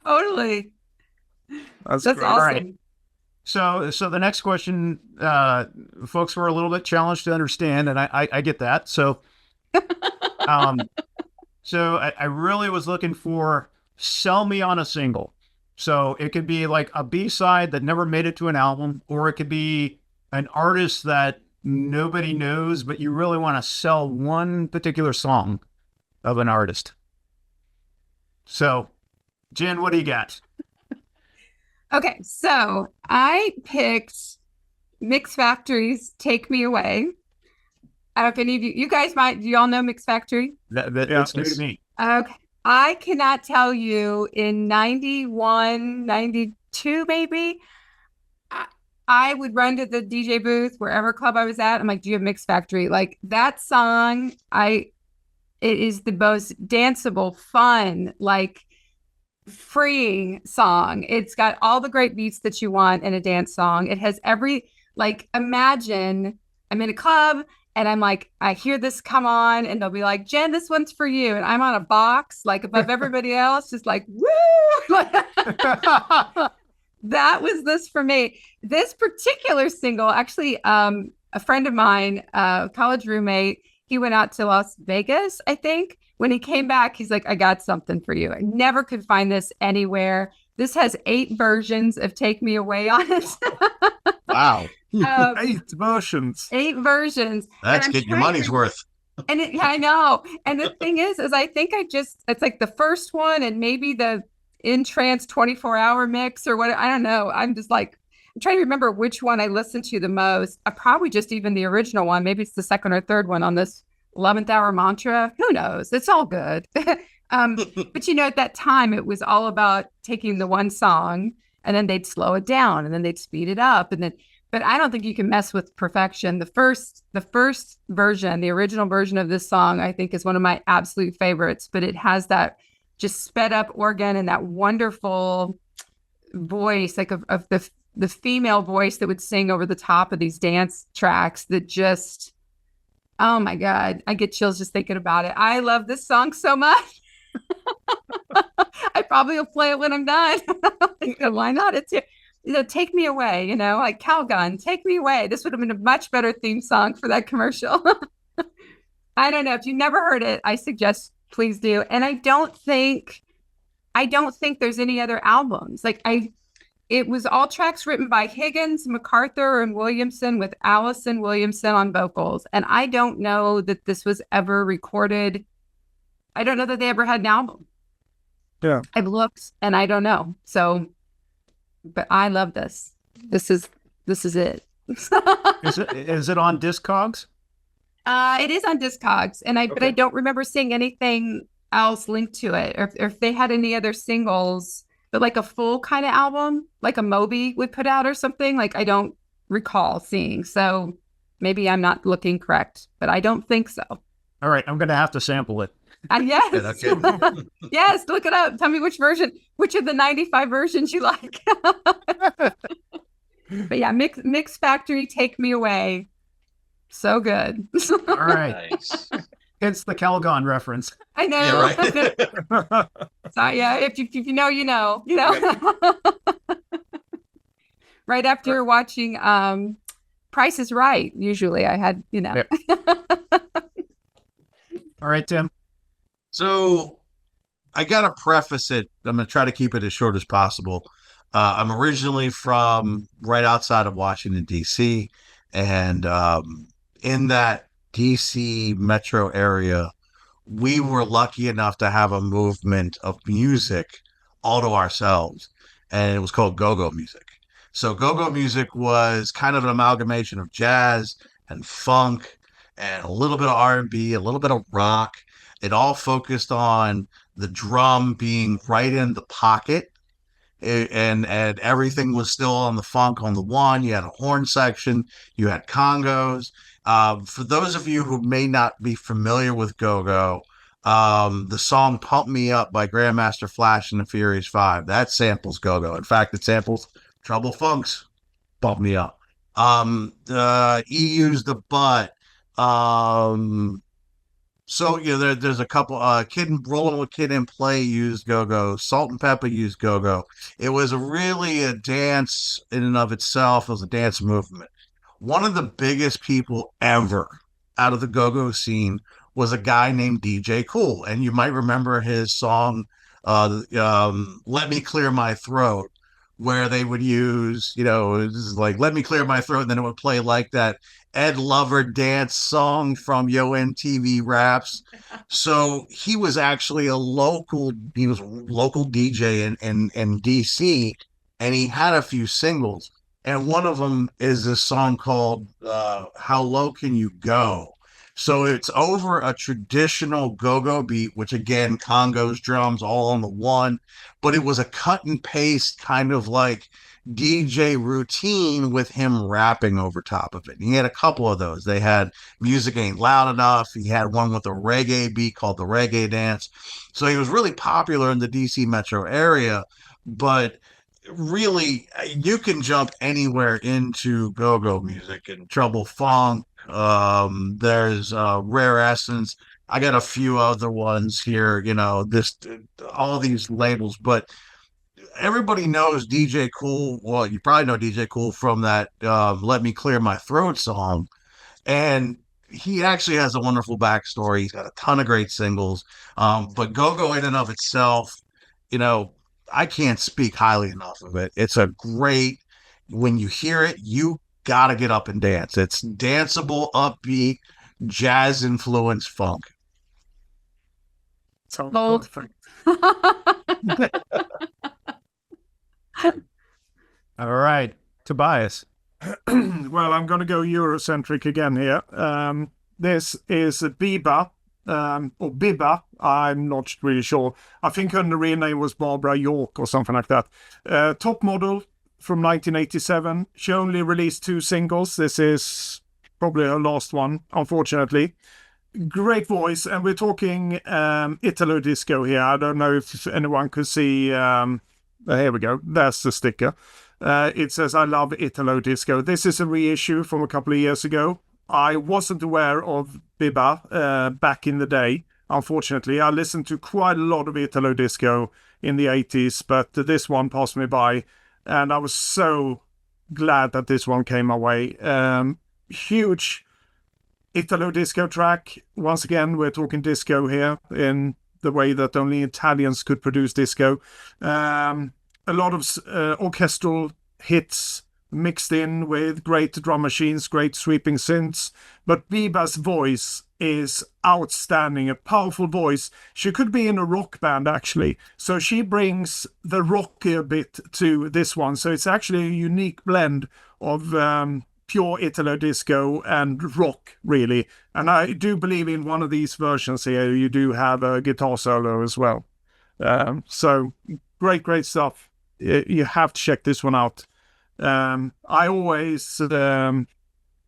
Totally. that's That's great. awesome. right. So the next question, folks were a little bit challenged to understand, and I get that. So, I really was looking for sell me on a single. So it could be like a B-side that never made it to an album, or it could be an artist that nobody knows, but you really want to sell one particular song of an artist. So, Jen, what do you got? Okay, so I picked Mix Factory's Take Me Away. I don't know if any of you guys do y'all know Mix Factory? That's new to me. Okay. I cannot tell you in 91, 92, maybe, I would run to the DJ booth, wherever club I was at. I'm like, do you have Mix Factory? Like that song, it is the most danceable, fun, like freeing song. It's got all the great beats that you want in a dance song. It has imagine I'm in a club and I'm like, I hear this come on, and they'll be like, Jen, this one's for you. And I'm on a box, like above everybody else, just like, woo! That was this for me. This particular single, actually, a friend of mine, college roommate, he went out to Las Vegas, I think. When he came back, he's like, I got something for you. I never could find this anywhere. This has 8 versions of Take Me Away on it. Wow. 8 versions. 8 versions. That's getting your money's worth. And I know. And the thing is I think it's like the first one and maybe the In Trance 24-hour mix or what. I don't know. I'm just like, I'm trying to remember which one I listened to the most. Probably just even the original one. Maybe it's the second or third one on this 11th Hour Mantra. Who knows? It's all good. But at that time, it was all about taking the one song and then they'd slow it down and then they'd speed it up. But I don't think you can mess with perfection. The first version, the original version of this song, I think is one of my absolute favorites, but it has that just sped up organ and that wonderful voice, like of the female voice that would sing over the top of these dance tracks that just, oh my God, I get chills just thinking about it. I love this song so much. I probably will play it when I'm done. Why not? It's Take Me Away, like Calgon, Take Me Away. This would have been a much better theme song for that commercial. I don't know. If you never heard it, I suggest please do. And I don't think there's any other albums. It was all tracks written by Higgins, MacArthur, and Williamson, with Allison Williamson on vocals. And I don't know that this was ever recorded. I don't know that they ever had an album. Yeah. I've looked and I don't know. So, but I love this. This is it. Is it on Discogs? It is on Discogs, and but I don't remember seeing anything else linked to it, or if they had any other singles, but like a full kind of album, like a Moby would put out or something. Like I don't recall seeing. So maybe I'm not looking correct, but I don't think so. All right, I'm going to have to sample it. Yes. Okay. Yes, look it up. Tell me which of the 95 versions you like. But yeah, Mix Factory, Take Me Away. So good. All right. Nice. It's the Calgon reference. I know. Yeah, right. So yeah, if you know, you know, you know. Right after watching Price is Right, usually I had, you know. All right, Tim. So I got to preface it. I'm going to try to keep it as short as possible. I'm originally from right outside of Washington, D.C. And in that D.C. metro area, we were lucky enough to have a movement of music all to ourselves. And it was called go-go music. So go-go music was kind of an amalgamation of jazz and funk and a little bit of R&B, a little bit of rock. It all focused on the drum being right in the pocket, and everything was still on the funk on the one. You had a horn section, you had congos. For those of you who may not be familiar with go-go, the song "Pump Me Up" by Grandmaster Flash and the Furious Five, that samples go-go. In fact, it samples Trouble Funk's "Pump Me Up." EU's "The Butt." So there's a couple. Rolling with Kid and Play used go-go. Salt and Pepper used go-go. It was really a dance in and of itself. It was a dance movement. One of the biggest people ever out of the go-go scene was a guy named DJ Cool, and you might remember his song, "Let Me Clear My Throat," where they would use, it was like "Let Me Clear My Throat," and then it would play like that Ed Lover dance song from Yo MTV Raps. So he was actually a local DJ in DC, and he had a few singles. And one of them is this song called "How Low Can You Go?" So it's over a traditional go-go beat, which again, congos, drums, all on the one, but it was a cut and paste kind of like DJ routine with him rapping over top of it. And he had a couple of those. They had Music Ain't Loud Enough. He had one with a reggae beat called the Reggae Dance. So he was really popular in the DC metro area, but really you can jump anywhere into go-go music and Trouble Funk. There's Rare Essence. I got a few other ones here, all these labels, but everybody knows DJ Cool. Well, you probably know DJ Cool from that "Let Me Clear My Throat" song. And he actually has a wonderful backstory. He's got a ton of great singles. But go-go in and of itself, I can't speak highly enough of it. It's a great, when you hear it, you got to get up and dance. It's danceable, upbeat, jazz influenced funk. So Gold. perfect. All right, Tobias. Well, I'm going to go Eurocentric again here. This is Biba, or Bibba. I'm not really sure. I think her real name was Barbara York or something like that. Top model from 1987. She only released 2 singles. This is probably her last one, unfortunately. Great voice, and we're talking Italo disco here. I don't know if anyone could see. Here we go. There's the sticker. It says, "I love Italo disco." This is a reissue from a couple of years ago. I wasn't aware of Biba back in the day. Unfortunately, I listened to quite a lot of Italo disco in the 80s, but this one passed me by, and I was so glad that this one came my way. Huge Italo disco track. Once again, we're talking disco here in the way that only Italians could produce disco. A lot of orchestral hits, mixed in with great drum machines, great sweeping synths. But Biba's voice is outstanding, a powerful voice. She could be in a rock band, actually. So she brings the rockier bit to this one. So it's actually a unique blend of pure Italo disco and rock, really. And I do believe in one of these versions here, you do have a guitar solo as well. So great stuff. You have to check this one out. I always could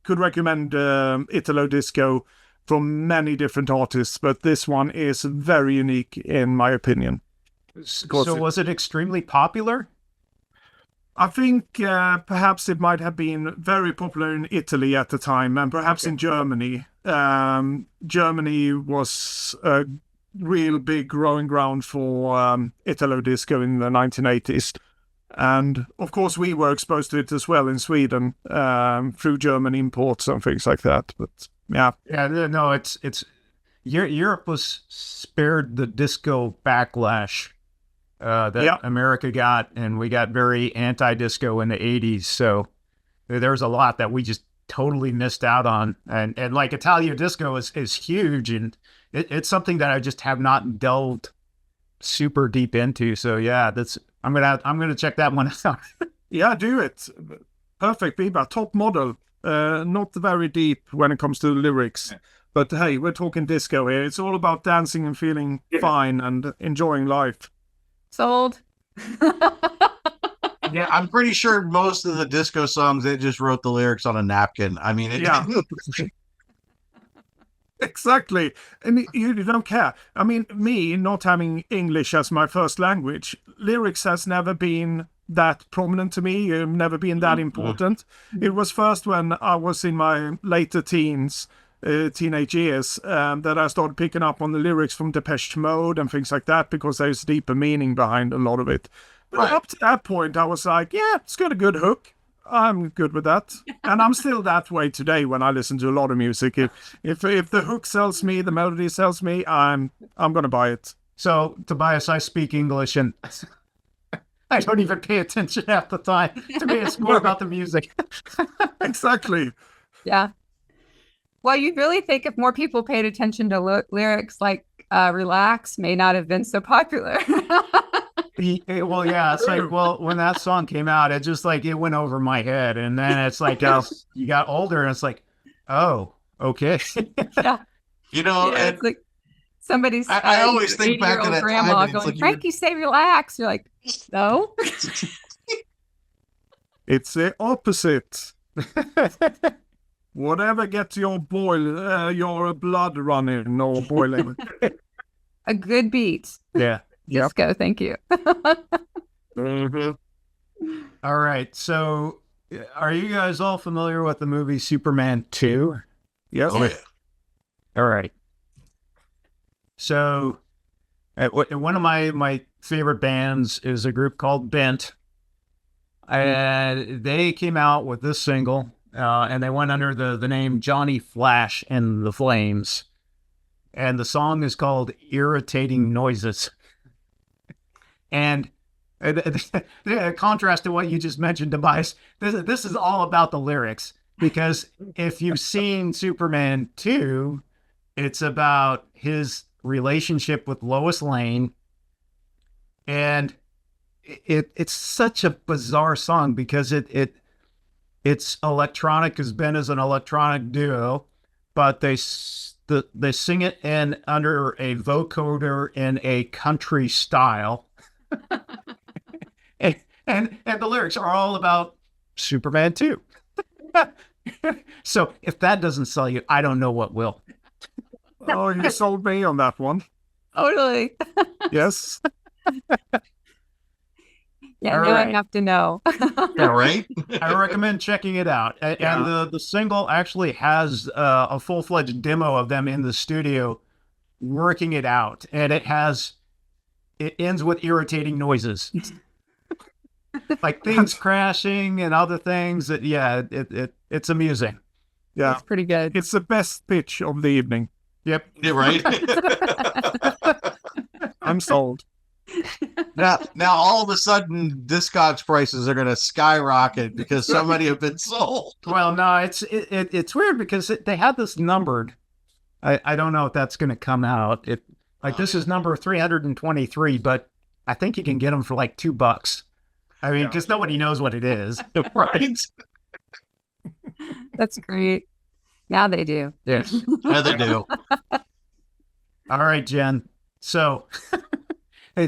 recommend Italo disco from many different artists, but this one is very unique in my opinion. So was it extremely popular? I think perhaps it might have been very popular in Italy at the time, and perhaps in Germany. Germany was a real big growing ground for Italo disco in the 1980s. And of course, we were exposed to it as well in Sweden through German imports and things like that. But yeah, no, it's Europe was spared the disco backlash that America got, and we got very anti-disco in the 80s. So there's a lot that we just totally missed out on. And like Italia disco is huge, and it's something that I just have not delved super deep into. So yeah, I'm gonna check that one out. Yeah, do it. Perfect, Biba. Top model. Not very deep when it comes to the lyrics. But hey, we're talking disco here. It's all about dancing and feeling fine and enjoying life. Sold. Yeah, I'm pretty sure most of the disco songs, they just wrote the lyrics on a napkin. I mean, Exactly. And you don't care. I mean, me not having English as my first language, lyrics has never been that prominent to me, never been that important. It was first when I was in my later teens, teenage years, that I started picking up on the lyrics from Depeche Mode and things like that, because there's deeper meaning behind a lot of it. But up to that point, I was like, yeah, it's got a good hook. I'm good with that. And I'm still that way today when I listen to a lot of music. If the hook sells me, the melody sells me, I'm going to buy it. So, Tobias, I speak English, and I don't even pay attention half the time. To me, it's more about the music. Exactly. Yeah. Well, you really think if more people paid attention to lyrics, like Relax may not have been so popular. Well, yeah, it's like, when that song came out, it just like, it went over my head. And then it's like, you got older and it's like, oh, okay. Yeah. You know, yeah, it's like somebody's I always think back to that grandma time. going, Like Frankie, say relax. You're like, no. It's the opposite. Whatever gets your your blood running or boiling. A good beat. Yeah. Disco, thank you. All right. So, are you guys all familiar with the movie Superman 2? Yes. Oh, yeah. All right. So, one of my favorite bands is a group called Bent. And they came out with this single, and they went under the name Johnny Flash and the Flames. And the song is called Irritating Noises. And contrast to what you just mentioned, Tobias, this is all about the lyrics. Because if you've seen Superman 2, it's about his relationship with Lois Lane. And it's such a bizarre song because it's electronic, as Ben is an electronic duo, but they sing it under a vocoder in a country style. and the lyrics are all about Superman 2. So if that doesn't sell you, I don't know what will. Oh, you sold me on that one. Totally. Yes. Yeah, All no, right. I have to know. Yeah, right? I recommend checking it out. And the single actually has a full-fledged demo of them in the studio working it out. And it ends with irritating noises. Like things crashing and other things. It's amusing. Yeah. That's pretty good. It's the best pitch of the evening. Yep. Yeah, right? I'm sold. Now all of a sudden, Discogs prices are going to skyrocket because so many have been sold. Well, no, it's weird because they have this numbered. I don't know if that's going to come out. This is number 323, but I think you can get them for like $2. I mean, because nobody knows what it is, right? That's great. Now they do. Yes. Yeah, they do. All right, Jen. So, hey,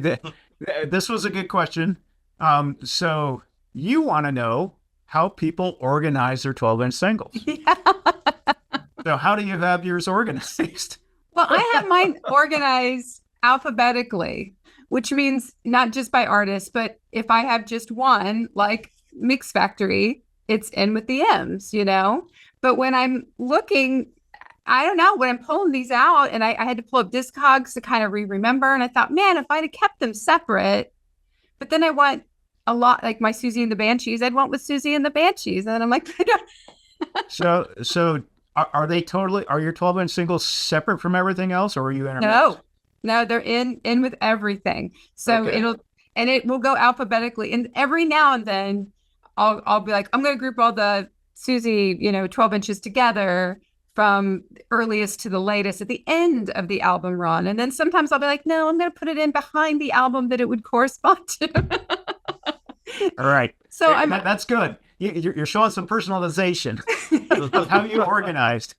this was a good question. So you want to know how people organize their 12-inch singles. Yeah. So how do you have yours organized? Well, I have mine organized alphabetically, which means not just by artist, but if I have just one, like Mix Factory, it's in with the M's, you know? But when I'm looking, I don't know, when I'm pulling these out, and I had to pull up Discogs to kind of remember, and I thought, man, if I'd have kept them separate, but then I want a lot, like my Susie and the Banshees, I'd want with Susie and the Banshees. And then I'm like, I don't. So are they totally, are your 12-inch singles separate from everything else, or are you intermixed? No, they're in with everything. So Okay. it will go alphabetically. And every now and then I'll be like, I'm going to group all the Susie, 12 inches together from earliest to the latest at the end of the album run. And then sometimes I'll be like, no, I'm going to put it in behind the album that it would correspond to. All right. So that's good. You're showing some personalization of how you organized.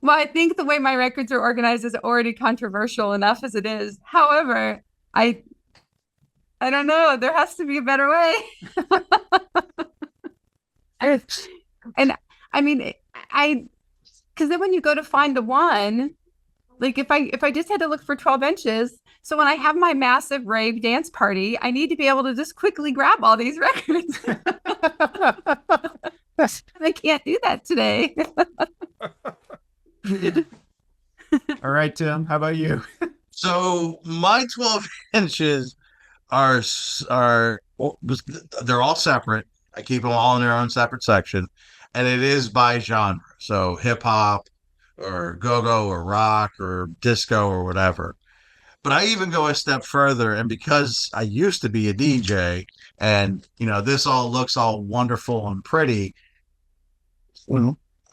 Well, I think the way my records are organized is already controversial enough as it is. However, I don't know. There has to be a better way. And I mean, because then when you go to find the one, like if I just had to look for 12 inches, so when I have my massive rave dance party, I need to be able to just quickly grab all these records. I can't do that today. All right, Tim, how about you? So my 12 inches are they're all separate. I keep them all in their own separate section, and it is by genre. So hip hop or go-go or rock or disco or whatever. But I even go a step further, and because I used to be a DJ, and this all looks all wonderful and pretty,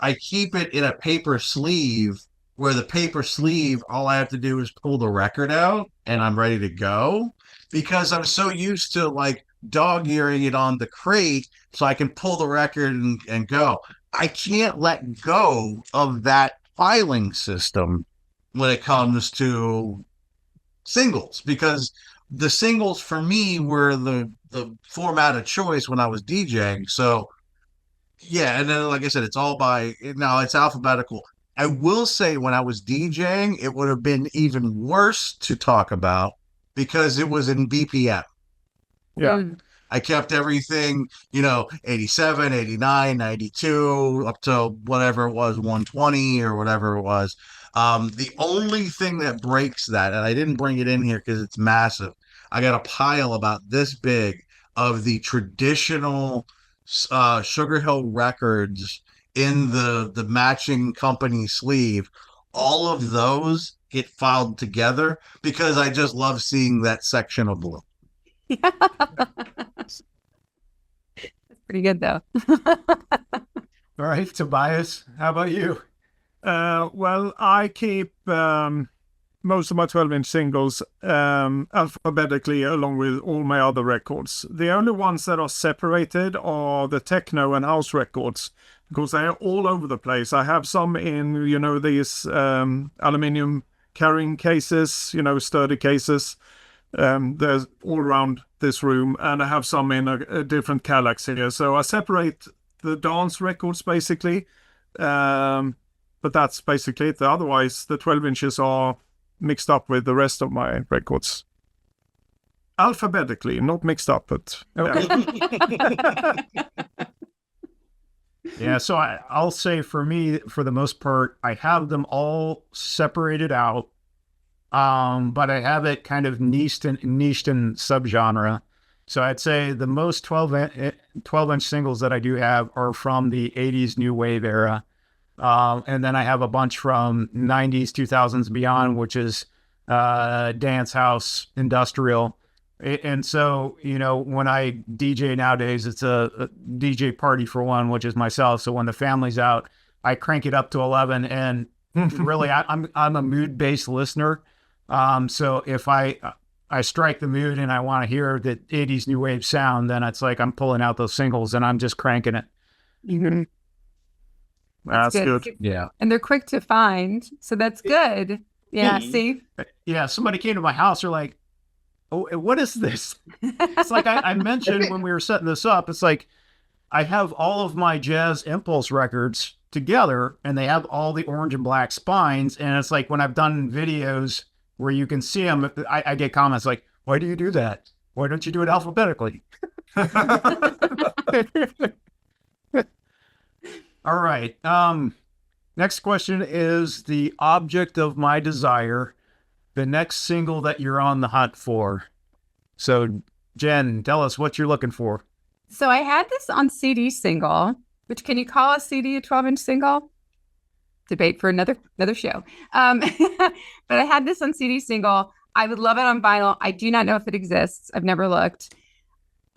I keep it in a paper sleeve where the paper sleeve, all I have to do is pull the record out and I'm ready to go, because I'm so used to like dog earing it on the crate so I can pull the record and go. I can't let go of that filing system when it comes to singles, because the singles for me were the format of choice when I was DJing. So yeah, and then like I said, it's alphabetical. I will say when I was DJing, it would have been even worse to talk about because it was in BPM. Yeah. I kept everything, 87, 89, 92, up to whatever it was, 120 or whatever it was. The only thing that breaks that, and I didn't bring it in here because it's massive, I got a pile about this big of the traditional Sugar Hill records in the matching company sleeve. All of those get filed together because I just love seeing that section of blue. Yeah. That's pretty good though. All right, Tobias, how about you? Well, I keep most of my 12-inch singles alphabetically along with all my other records. The only ones that are separated are the techno and house records because they are all over the place. I have some in, these aluminium carrying cases, sturdy cases. There's all around this room, and I have some in a different Kallax here. So I separate the dance records basically. But that's basically it. Otherwise, the 12 inches are mixed up with the rest of my records. Alphabetically, not mixed up, but yeah. Yeah, so I'll say for me, for the most part, I have them all separated out, but I have it kind of niched in subgenre. So I'd say the most 12-inch singles that I do have are from the 80s new wave era. And then I have a bunch from 90s, 2000s beyond, which is dance house, industrial. And so, when I DJ nowadays, it's a DJ party for one, which is myself. So when the family's out, I crank it up to 11. And really, I'm a mood based listener. So if I strike the mood and I want to hear the 80s new wave sound, then it's like I'm pulling out those singles and I'm just cranking it. Mm-hmm. That's good. Yeah. And they're quick to find. So that's good. Yeah. See? Yeah. Somebody came to my house. They're like, oh, what is this? It's like I mentioned when we were setting this up, it's like I have all of my Jazz Impulse records together and they have all the orange and black spines. And it's like when I've done videos where you can see them, I get comments like, why do you do that? Why don't you do it alphabetically? All right. Next question is the object of my desire, the next single that you're on the hunt for. So, Jen, tell us what you're looking for. So I had this on CD single, which can you call a CD a 12-inch single? Debate for another show. But I had this on CD single. I would love it on vinyl. I do not know if it exists. I've never looked.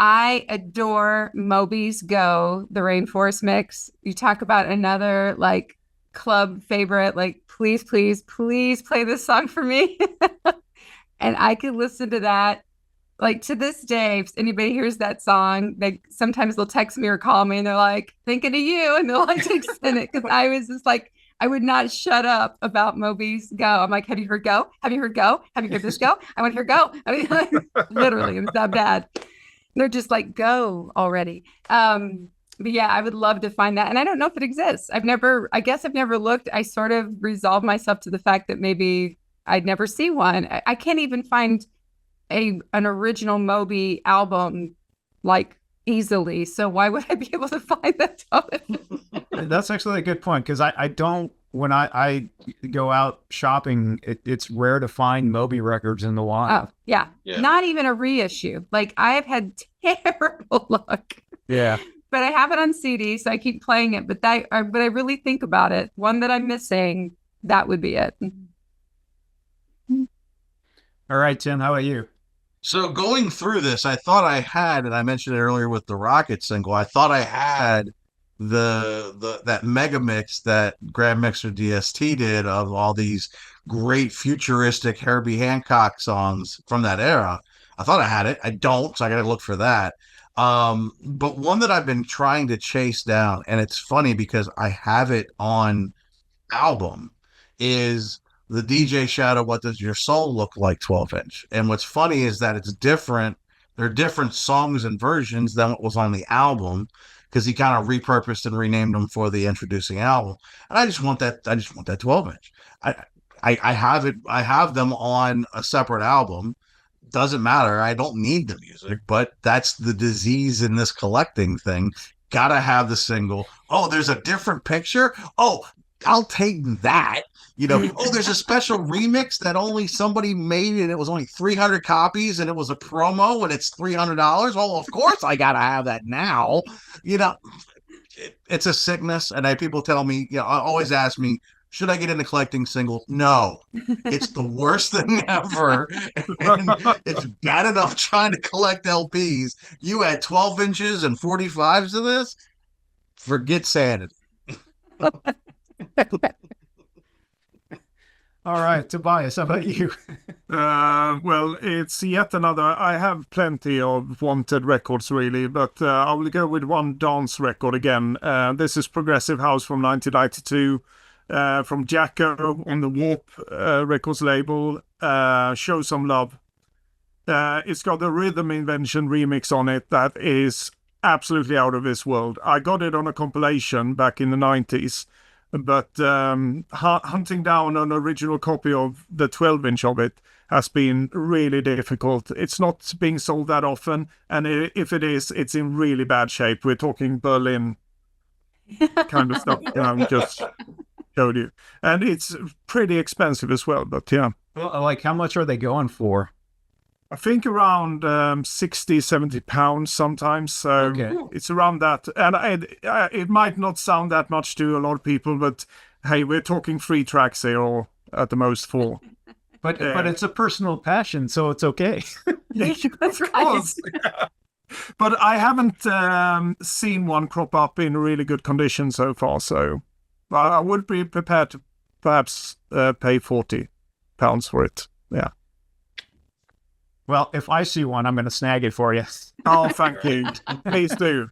I adore Moby's Go, the Rainforest mix. You talk about another like club favorite, like please play this song for me. And I could listen to that like to this day. If anybody hears that song, sometimes they'll text me or call me and they're like, thinking of you, and they'll like extend it because I was just like, I would not shut up about Moby's Go. I'm like, have you heard Go? Have you heard Go? Have you heard this Go? I want to hear Go. I mean, like, literally, it was that bad. They're just like, go already. But yeah, I would love to find that. And I don't know if it exists. I guess I've never looked. I sort of resolved myself to the fact that maybe I'd never see one. I can't even find an original Moby album like easily. So why would I be able to find that? That's actually a good point because I don't, when I go out shopping, it's rare to find Moby records in the wild. Oh, yeah. Not even a reissue. Like I've had terrible luck. Yeah. But I have it on CD, so I keep playing it. But I really think about it. One that I'm missing, that would be it. All right, Tim, how about you? So going through this, I thought I had, and I mentioned it earlier with the Rocket single, I thought I had that mega mix that Grand Mixer DST did of all these great futuristic Herbie Hancock songs from that era. I thought I had it. I don't, so I gotta look for that. But one that I've been trying to chase down, and it's funny because I have it on album, is the DJ Shadow What Does Your Soul Look Like 12-inch. And what's funny is that it's different. There are different songs and versions than what was on the album because he kind of repurposed and renamed them for the introducing album. And I just want that 12-inch. I have it. I have them on a separate album. Doesn't matter. I don't need the music, but that's the disease in this collecting thing. Gotta have the single. Oh, there's a different picture. Oh, I'll take that. Oh, there's a special remix that only somebody made and it was only 300 copies and it was a promo and it's $300. Well, of course I gotta have that now. It's a sickness, and people tell me, always ask me, should I get into collecting singles? No, it's the worst thing ever. And it's bad enough trying to collect LPs. You add 12 inches and 45s to this, forget sanity. All right, Tobias, how about you? Well, it's yet another. I have plenty of wanted records, really, but I will go with one dance record again. This is Progressive House from 1992. From Jacko on the Warp Records label, Show Some Love. It's got the Rhythm Invention remix on it that is absolutely out of this world. I got it on a compilation back in the 90s, but hunting down an original copy of the 12-inch of it has been really difficult. It's not being sold that often, and if it is, it's in really bad shape. We're talking Berlin kind of stuff. Just showed you, and it's pretty expensive as well, but yeah. Well, like how much are they going for? I think around 60-70 pounds sometimes, so Okay. It's around that, and it might not sound that much to a lot of people, but hey, we're talking 3 tracks here, or at the most 4. But it's a personal passion, so it's okay. That's Of right. course. But I haven't seen one crop up in really good condition so far. So I would be prepared to perhaps pay £40 for it. Yeah. Well, if I see one, I'm going to snag it for you. Oh, thank you. Please do.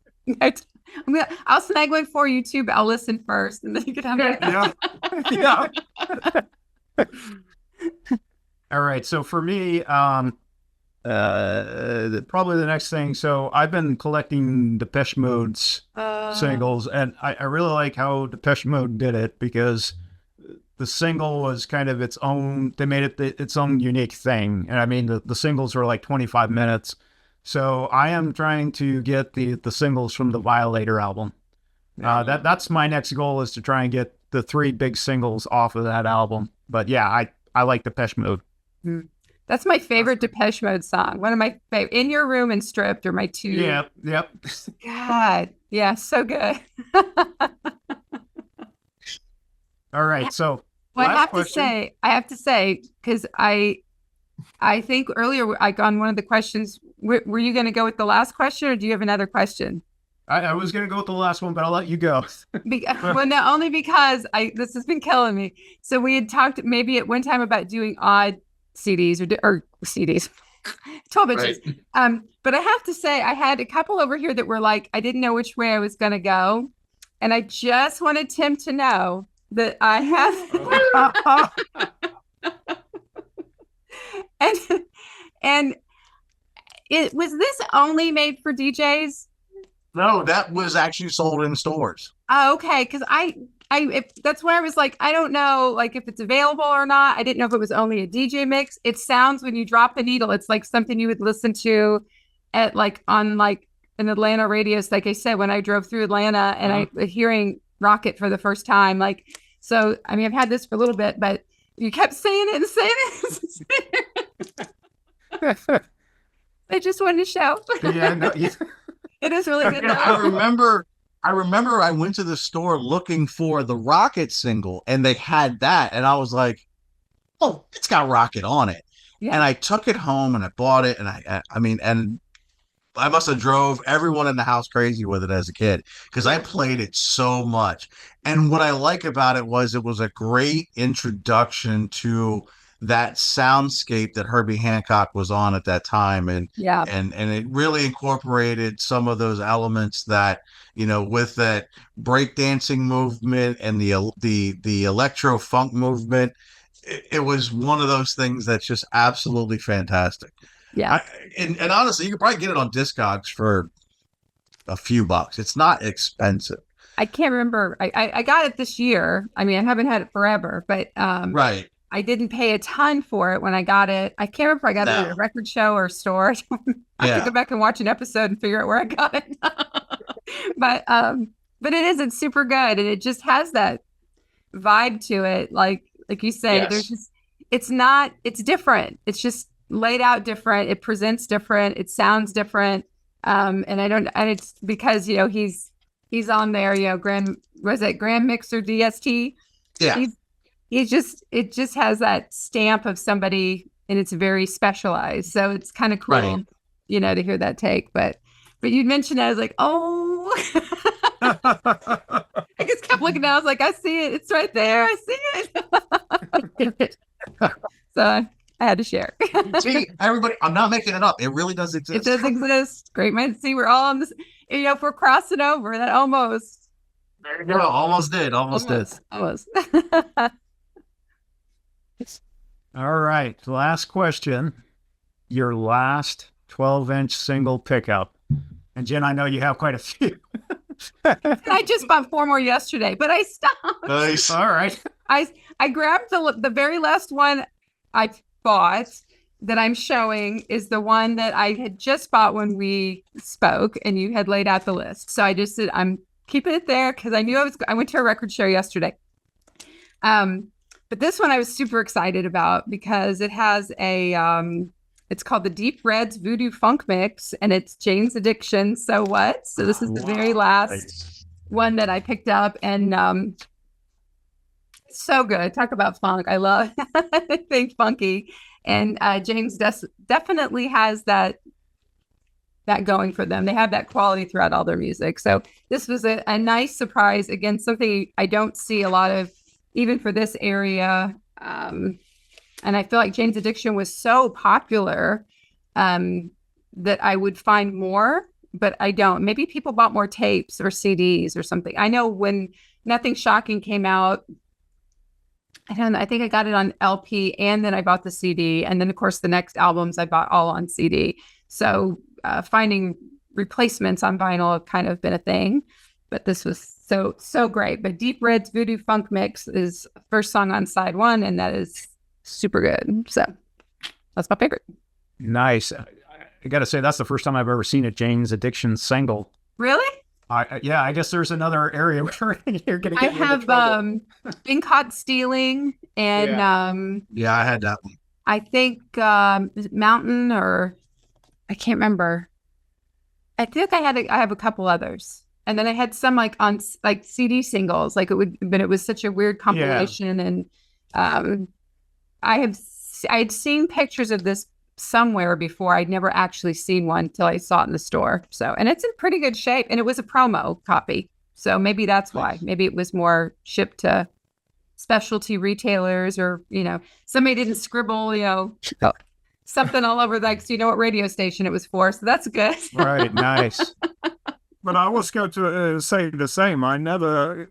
I'll snag one for you too, but I'll listen first, and then you can have it. Yeah. Yeah. All right. So for me, probably the next thing. So I've been collecting Depeche Mode's singles, and I really like how Depeche Mode did it, because the single was kind of its own. They made it its own unique thing, and I mean the singles were like 25 minutes. So I am trying to get the singles from the Violator album. That's my next goal, is to try and get the 3 big singles off of that album. But yeah, I like Depeche Mode. That's my favorite Depeche Mode song. One of my favorite. In Your Room and Stripped are my 2. Yep. God, yeah, so good. All right. So Well, last question. I have to say, because I think earlier I on one of the questions, were you going to go with the last question, or do you have another question? I was going to go with the last one, but I'll let you go. Well, no, only because this has been killing me. So we had talked maybe at one time about doing odd CDs or CDs, 12 inches. Right. But I have to say, I had a couple over here that were like, I didn't know which way I was going to go. And I just wanted Tim to know that I have. and it was this only made for DJs? No, that was actually sold in stores. Oh, okay. Because that's why I was like, I don't know, like if it's available or not. I didn't know if it was only a DJ mix. It sounds, when you drop the needle, it's like something you would listen to at on an Atlanta radio. Like I said, when I drove through Atlanta and I hearing Rocket for the first time, so I mean, I've had this for a little bit, but you kept saying it and saying it. I just wanted to shout. Yeah, no, It is really good. I remember I went to the store looking for the Rocket single, and they had that, and I was like, oh, it's got Rocket on it. Yeah. And I took it home and I bought it, and I mean, and I must have drove everyone in the house crazy with it as a kid, because I played it so much. And what I like about it was a great introduction to that soundscape that Herbie Hancock was on at that time. And Yeah. and it really incorporated some of those elements that, with that breakdancing movement and the electro funk movement. It was one of those things that's just absolutely fantastic. Yeah. And honestly, you could probably get it on Discogs for a few bucks. It's not expensive. I can't remember. I got it this year. I mean, I haven't had it forever, but Right. I didn't pay a ton for it when I got it. I can't remember if I got it at a record show or a store. I have to go back and watch an episode and figure out where I got it. But it's super good, and it just has that vibe to it. Like you say, Yes. there's just, it's different. It's just laid out different. It presents different. It sounds different. And it's because, he's on there, Grand Mixer DST. Yeah. It just has that stamp of somebody, and it's very specialized. So it's kind of cool, Right. To hear that take. But you mentioned it, I was like, oh, I just kept looking down. I was like, I see it. It's right there. I see it. So I had to share. See, everybody, I'm not making it up. It really does exist. It does exist. Great minds see. We're all on this. If we're crossing over, that almost. There you go. Almost did. Almost did. Almost. All right. Last question. Your last 12-inch single pickup. And Jen, I know you have quite a few. I just bought 4 more yesterday, but I stopped. Nice. All right. I grabbed the very last one I bought that I'm showing is the one that I had just bought when we spoke, and you had laid out the list. So I just said, I'm keeping it there because I knew I went to a record show yesterday. But this one I was super excited about because it has it's called the Deep Reds Voodoo Funk Mix, and it's Jane's Addiction. So what? So this is the very last one that I picked up, and It's so good. Talk about funk. I love think funky. And James definitely has that going for them. They have that quality throughout all their music. So this was a nice surprise. Again, something I don't see a lot of, even for this area. And I feel like Jane's Addiction was so popular that I would find more, but I don't. Maybe people bought more tapes or CDs or something. I know when Nothing Shocking came out, I don't know, I think I got it on LP and then I bought the CD. And then, of course, the next albums I bought all on CD. So finding replacements on vinyl have kind of been a thing. But this was so great. But Deep Red's Voodoo Funk Mix is first song on side one, and that is super good. So that's my favorite. Nice. I got to say, that's the first time I've ever seen a Jane's Addiction single. Really? Yeah, I guess there's another area where you're going to I get have Been Caught Stealing, and Yeah, I had that one. I think is it Mountain, or I can't remember. I think I have a couple others, and then I had some like on like CD singles, like it was such a weird compilation, and I had seen pictures of this somewhere before. I'd never actually seen one until I saw it in the store. So, and it's in pretty good shape, and it was a promo copy. So maybe that's why. Maybe it was more shipped to specialty retailers, or, somebody didn't scribble, something all over, like, so you know what radio station it was for. So that's good. Right. Nice. But I was going to say the same. I never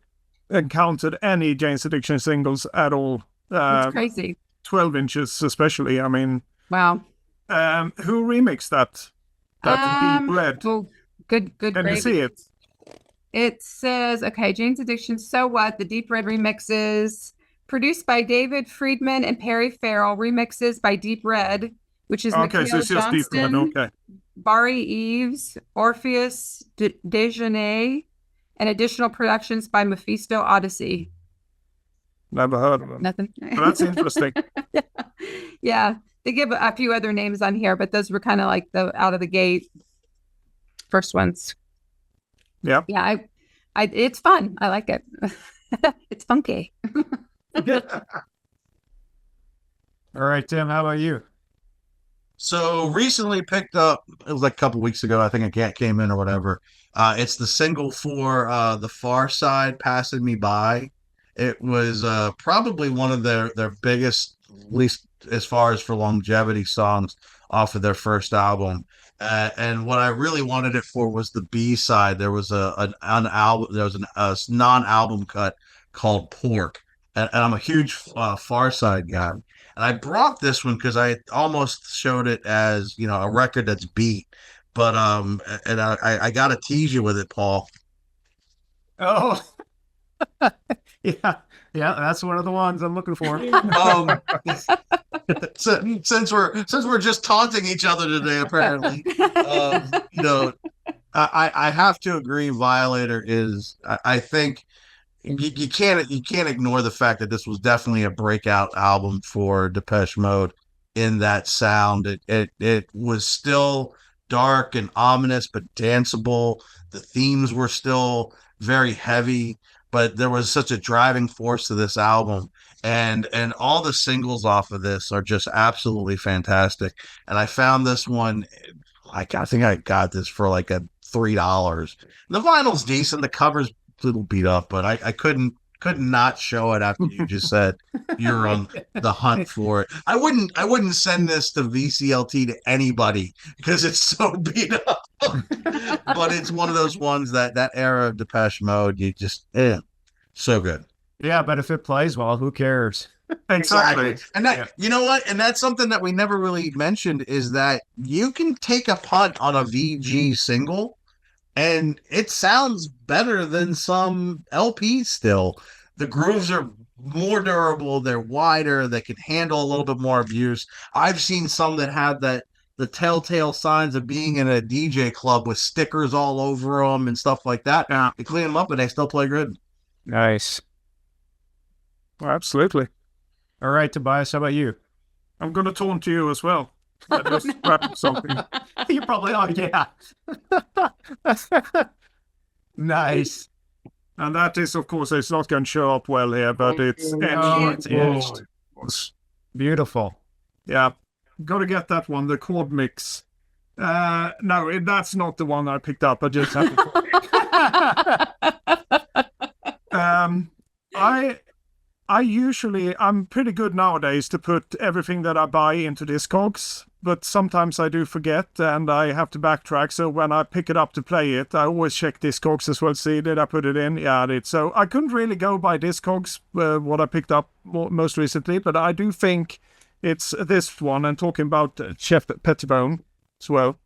encountered any Jane's Addiction singles at all. It's crazy. 12 inches especially. I mean, wow. Who remixed that? Deep Red. Well, good. Can you see it? It says, okay, Jane's Addiction, So What? The Deep Red remixes, produced by David Friedman and Perry Farrell. Remixes by Deep Red, which is okay. Mikhail So it's just Deep Red. Johnston, Okay. Barry Eves, Orpheus Dejeuner, and additional productions by Mephisto Odyssey. Never heard of them. Nothing. But that's interesting. Yeah. They give a few other names on here, but those were kind of like the out of the gate first ones. Yeah. Yeah. It's fun. I like it. It's funky. All right, Tim, how about you? So recently picked up, it was like a couple weeks ago, I think a cat came in or whatever. It's the single for The Far Side, Passing Me By. It was probably one of their biggest, at least as far as for longevity, songs off of their first album. And what I really wanted it for was the B side. There was a non-album cut called Pork, and I'm a huge Far Side guy. And I brought this one because I almost showed it as a record that's beat, but and I got to tease you with it, Paul. Oh, yeah, that's one of the ones I'm looking for. Since we're just taunting each other today, apparently, I have to agree. Violator is, I think, you can't ignore the fact that this was definitely a breakout album for Depeche Mode in that sound. It was still dark and ominous, but danceable. The themes were still very heavy, but there was such a driving force to this album. And all the singles off of this are just absolutely fantastic. And I found this one, I think I got this for like $3. The vinyl's decent, the cover's a little beat up, but I couldn't not show it after you just said you're on the hunt for it. I wouldn't send this to VCLT to anybody because it's so beat up. But it's one of those ones that era of Depeche Mode, you just so good. Yeah, but if it plays well, who cares? Exactly. And that, you know what? And that's something that we never really mentioned, is that you can take a punt on a VG single and it sounds better than some LPs still. The grooves are more durable, they're wider, they can handle a little bit more abuse. I've seen some that have the telltale signs of being in a DJ club with stickers all over them and stuff like that. Yeah. You clean them up and they still play good. Nice. Well, absolutely. All right, Tobias, how about you? I'm going to taunt you as well. Just grab something. You probably are, yeah. Nice. And that is, of course, it's not going to show up well here, but it's Oh, etched. it's etched. Beautiful. Yeah, got to get that one, the chord mix. No, that's not the one I picked up. I just have to. I'm pretty good nowadays to put everything that I buy into Discogs, but sometimes I do forget and I have to backtrack. So when I pick it up to play it, I always check Discogs as well. See, did I put it in? Yeah, I did. So I couldn't really go by Discogs, what I picked up most recently, but I do think it's this one. And talking about Chef Pettibone as well.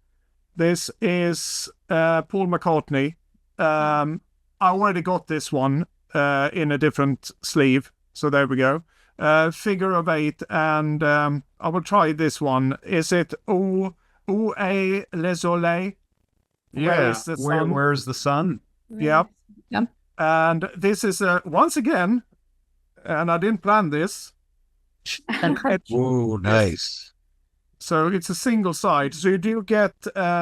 This is Paul McCartney. I already got this one in a different sleeve. So there we go. Figure of 8, and I will try this one. Is it Où est le soleil? Yeah. Is the sun? Where's the sun? Yeah. Yep. And this is once again, and I didn't plan this. Ooh, nice. So it's a single side. So you do get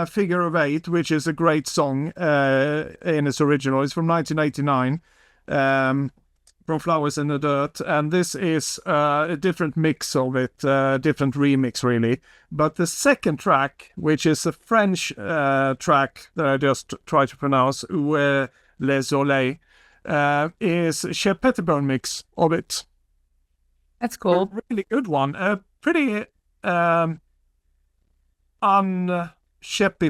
Figure of 8, which is a great song in its original. It's from 1989. From Flowers in the Dirt, and this is a different mix of it, different remix really. But the second track, which is a French track that I just tried to pronounce, Où est le soleil, is Chef Pettibone mix of it. That's cool. A really good one. Pretty Shep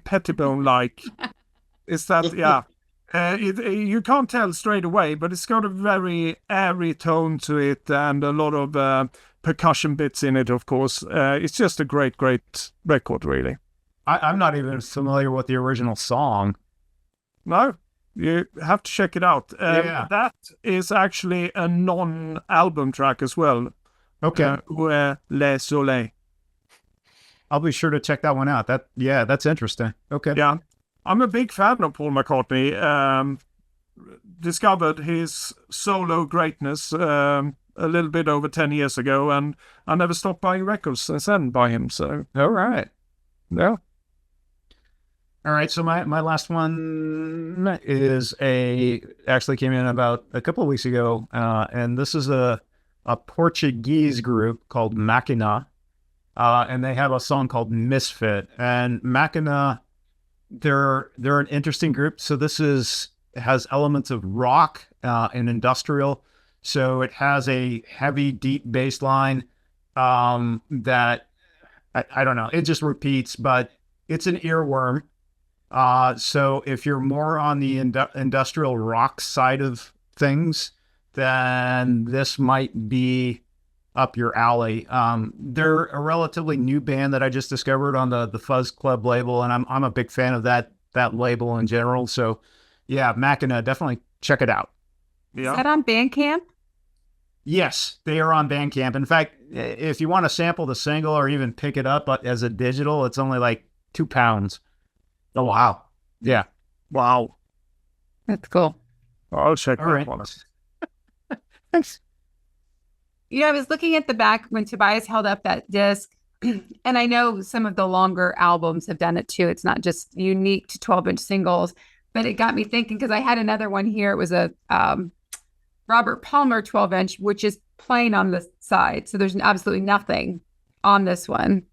Pettibone-like. Is that, yeah. You can't tell straight away, but it's got a very airy tone to it and a lot of percussion bits in it, of course. It's just a great, great record, really. I'm not even familiar with the original song. No, you have to check it out. Yeah. That is actually a non-album track as well. Okay. Où est le soleil? I'll be sure to check that one out. That's interesting. Okay. Yeah. I'm a big fan of Paul McCartney. Discovered his solo greatness a little bit over 10 years ago, and I never stopped buying records since then by him. So, All right. yeah. All right. So my last one is actually came in about a couple of weeks ago, and this is a Portuguese group called Machina, and they have a song called Misfit. And Machina, they're an interesting group. So this has elements of rock and industrial. So it has a heavy, deep bass line that I don't know. It just repeats, but it's an earworm. So if you're more on the industrial rock side of things, then this might be up your alley. They're a relatively new band that I just discovered on the Fuzz Club label, and I'm a big fan of that label in general. So yeah, Machina, definitely check it out. Is Yeah. that on Bandcamp? Yes, they are on Bandcamp. In fact, if you want to sample the single or even pick it up as a digital, it's only like £2. Oh, wow. Yeah. Wow. That's cool. I'll check All that right. one. Thanks. You know, I was looking at the back when Tobias held up that disc, and I know some of the longer albums have done it too. It's not just unique to 12-inch singles, but it got me thinking because I had another one here. It was a Robert Palmer 12-inch, which is plain on the side. So there's absolutely nothing on this one.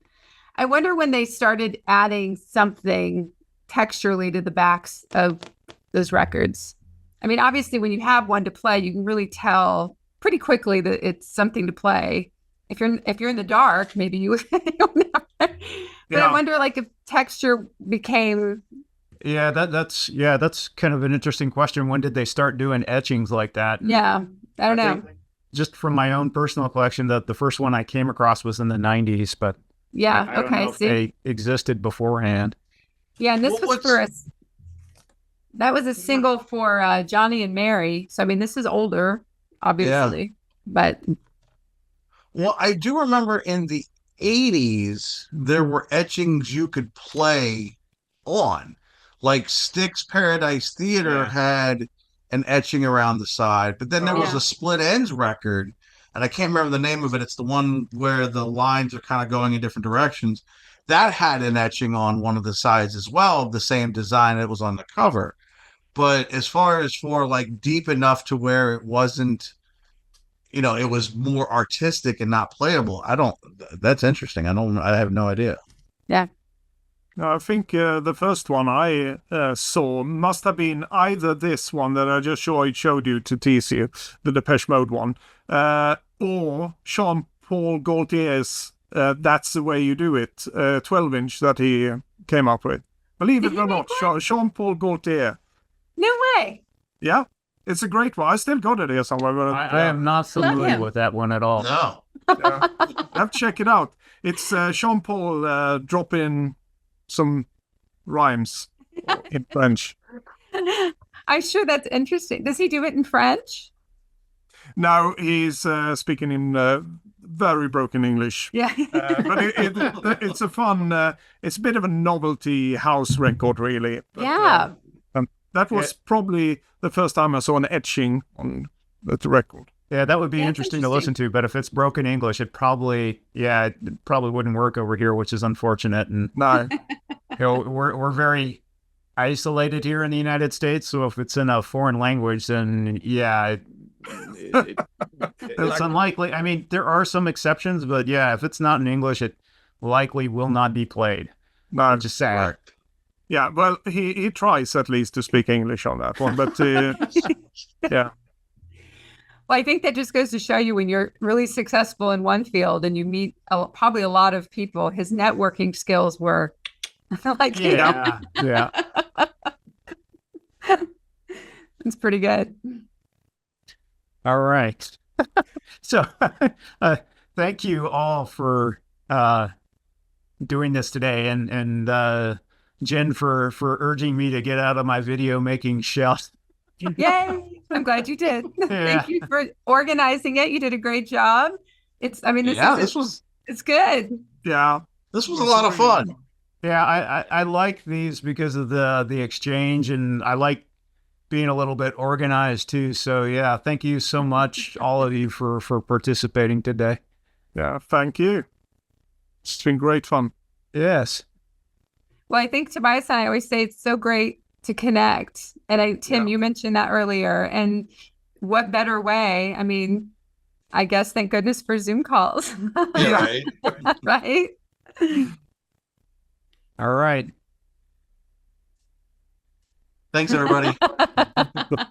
I wonder when they started adding something texturally to the backs of those records. I mean, obviously, when you have one to play, you can really tell pretty quickly that it's something to play. If you're in the dark, maybe you don't have. But Yeah. I wonder, like, if texture became. Yeah, that's kind of an interesting question. When did they start doing etchings like that? Yeah, I don't know. think just from my own personal collection, the first one I came across was in the 90s, but Yeah. I don't Okay. know if See. they existed beforehand. Yeah, and this What- was for us. That was a single for Johnny and Mary. So I mean, this is older, obviously, but Well, I do remember in the 80s, there were etchings you could play on. Like Styx Paradise Theater had an etching around the side, but then there was Yeah. a Split Ends record, and I can't remember the name of it. It's the one where the lines are kind of going in different directions. That had an etching on one of the sides as well, of the same design that was on the cover. but as far as for like deep enough to where it wasn't, it was more artistic and not playable. That's interesting. I have no idea. Yeah. No, I think the first one I saw must have been either this one that I just showed you to tease you, the Depeche Mode one, or Jean-Paul Gaultier's That's the Way You Do It, 12-inch that he came up with. Believe Did it he or make not, Jean-Paul Gaultier. No way. Yeah, it's a great one. I still got it here somewhere. But, I am not familiar him. with that one at all. No. I have to check it out. It's Jean-Paul dropping some rhymes in French. I'm sure that's interesting. Does he do it in French? Now he's speaking in very broken English. Yeah. But it's a fun, it's a bit of a novelty house record, really. But, Yeah. that was probably the first time I saw an etching on that record. Yeah, that would be Yeah, interesting to listen to, but if it's broken English, it probably wouldn't work over here, which is unfortunate. And No, we're very isolated here in the United States, so if it's in a foreign language, then it's unlikely. I mean, there are some exceptions, but yeah, if it's not in English, it likely will not be played. no. Which is sad. Correct. Yeah, well, he tries at least to speak English on that one, but yeah. Well, I think that just goes to show you when you're really successful in one field and you meet probably a lot of people, his networking skills were like, Yeah. it's pretty good. All right. So thank you all for doing this today, and Jen for urging me to get out of my video making shell. Yay. I'm glad you did. Yeah. Thank you for organizing it. You did a great job. It's good. Yeah. This was a lot of fun. Yeah, I like these because of the exchange, and I like being a little bit organized too. So yeah, thank you so much, all of you, for participating today. Yeah, thank you. It's been great fun. Yes. Well, I think Tobias and I always say it's so great to connect. And Tim, you mentioned that earlier. And what better way? I mean, I guess thank goodness for Zoom calls. Yeah, right? Right? All right. Thanks, everybody.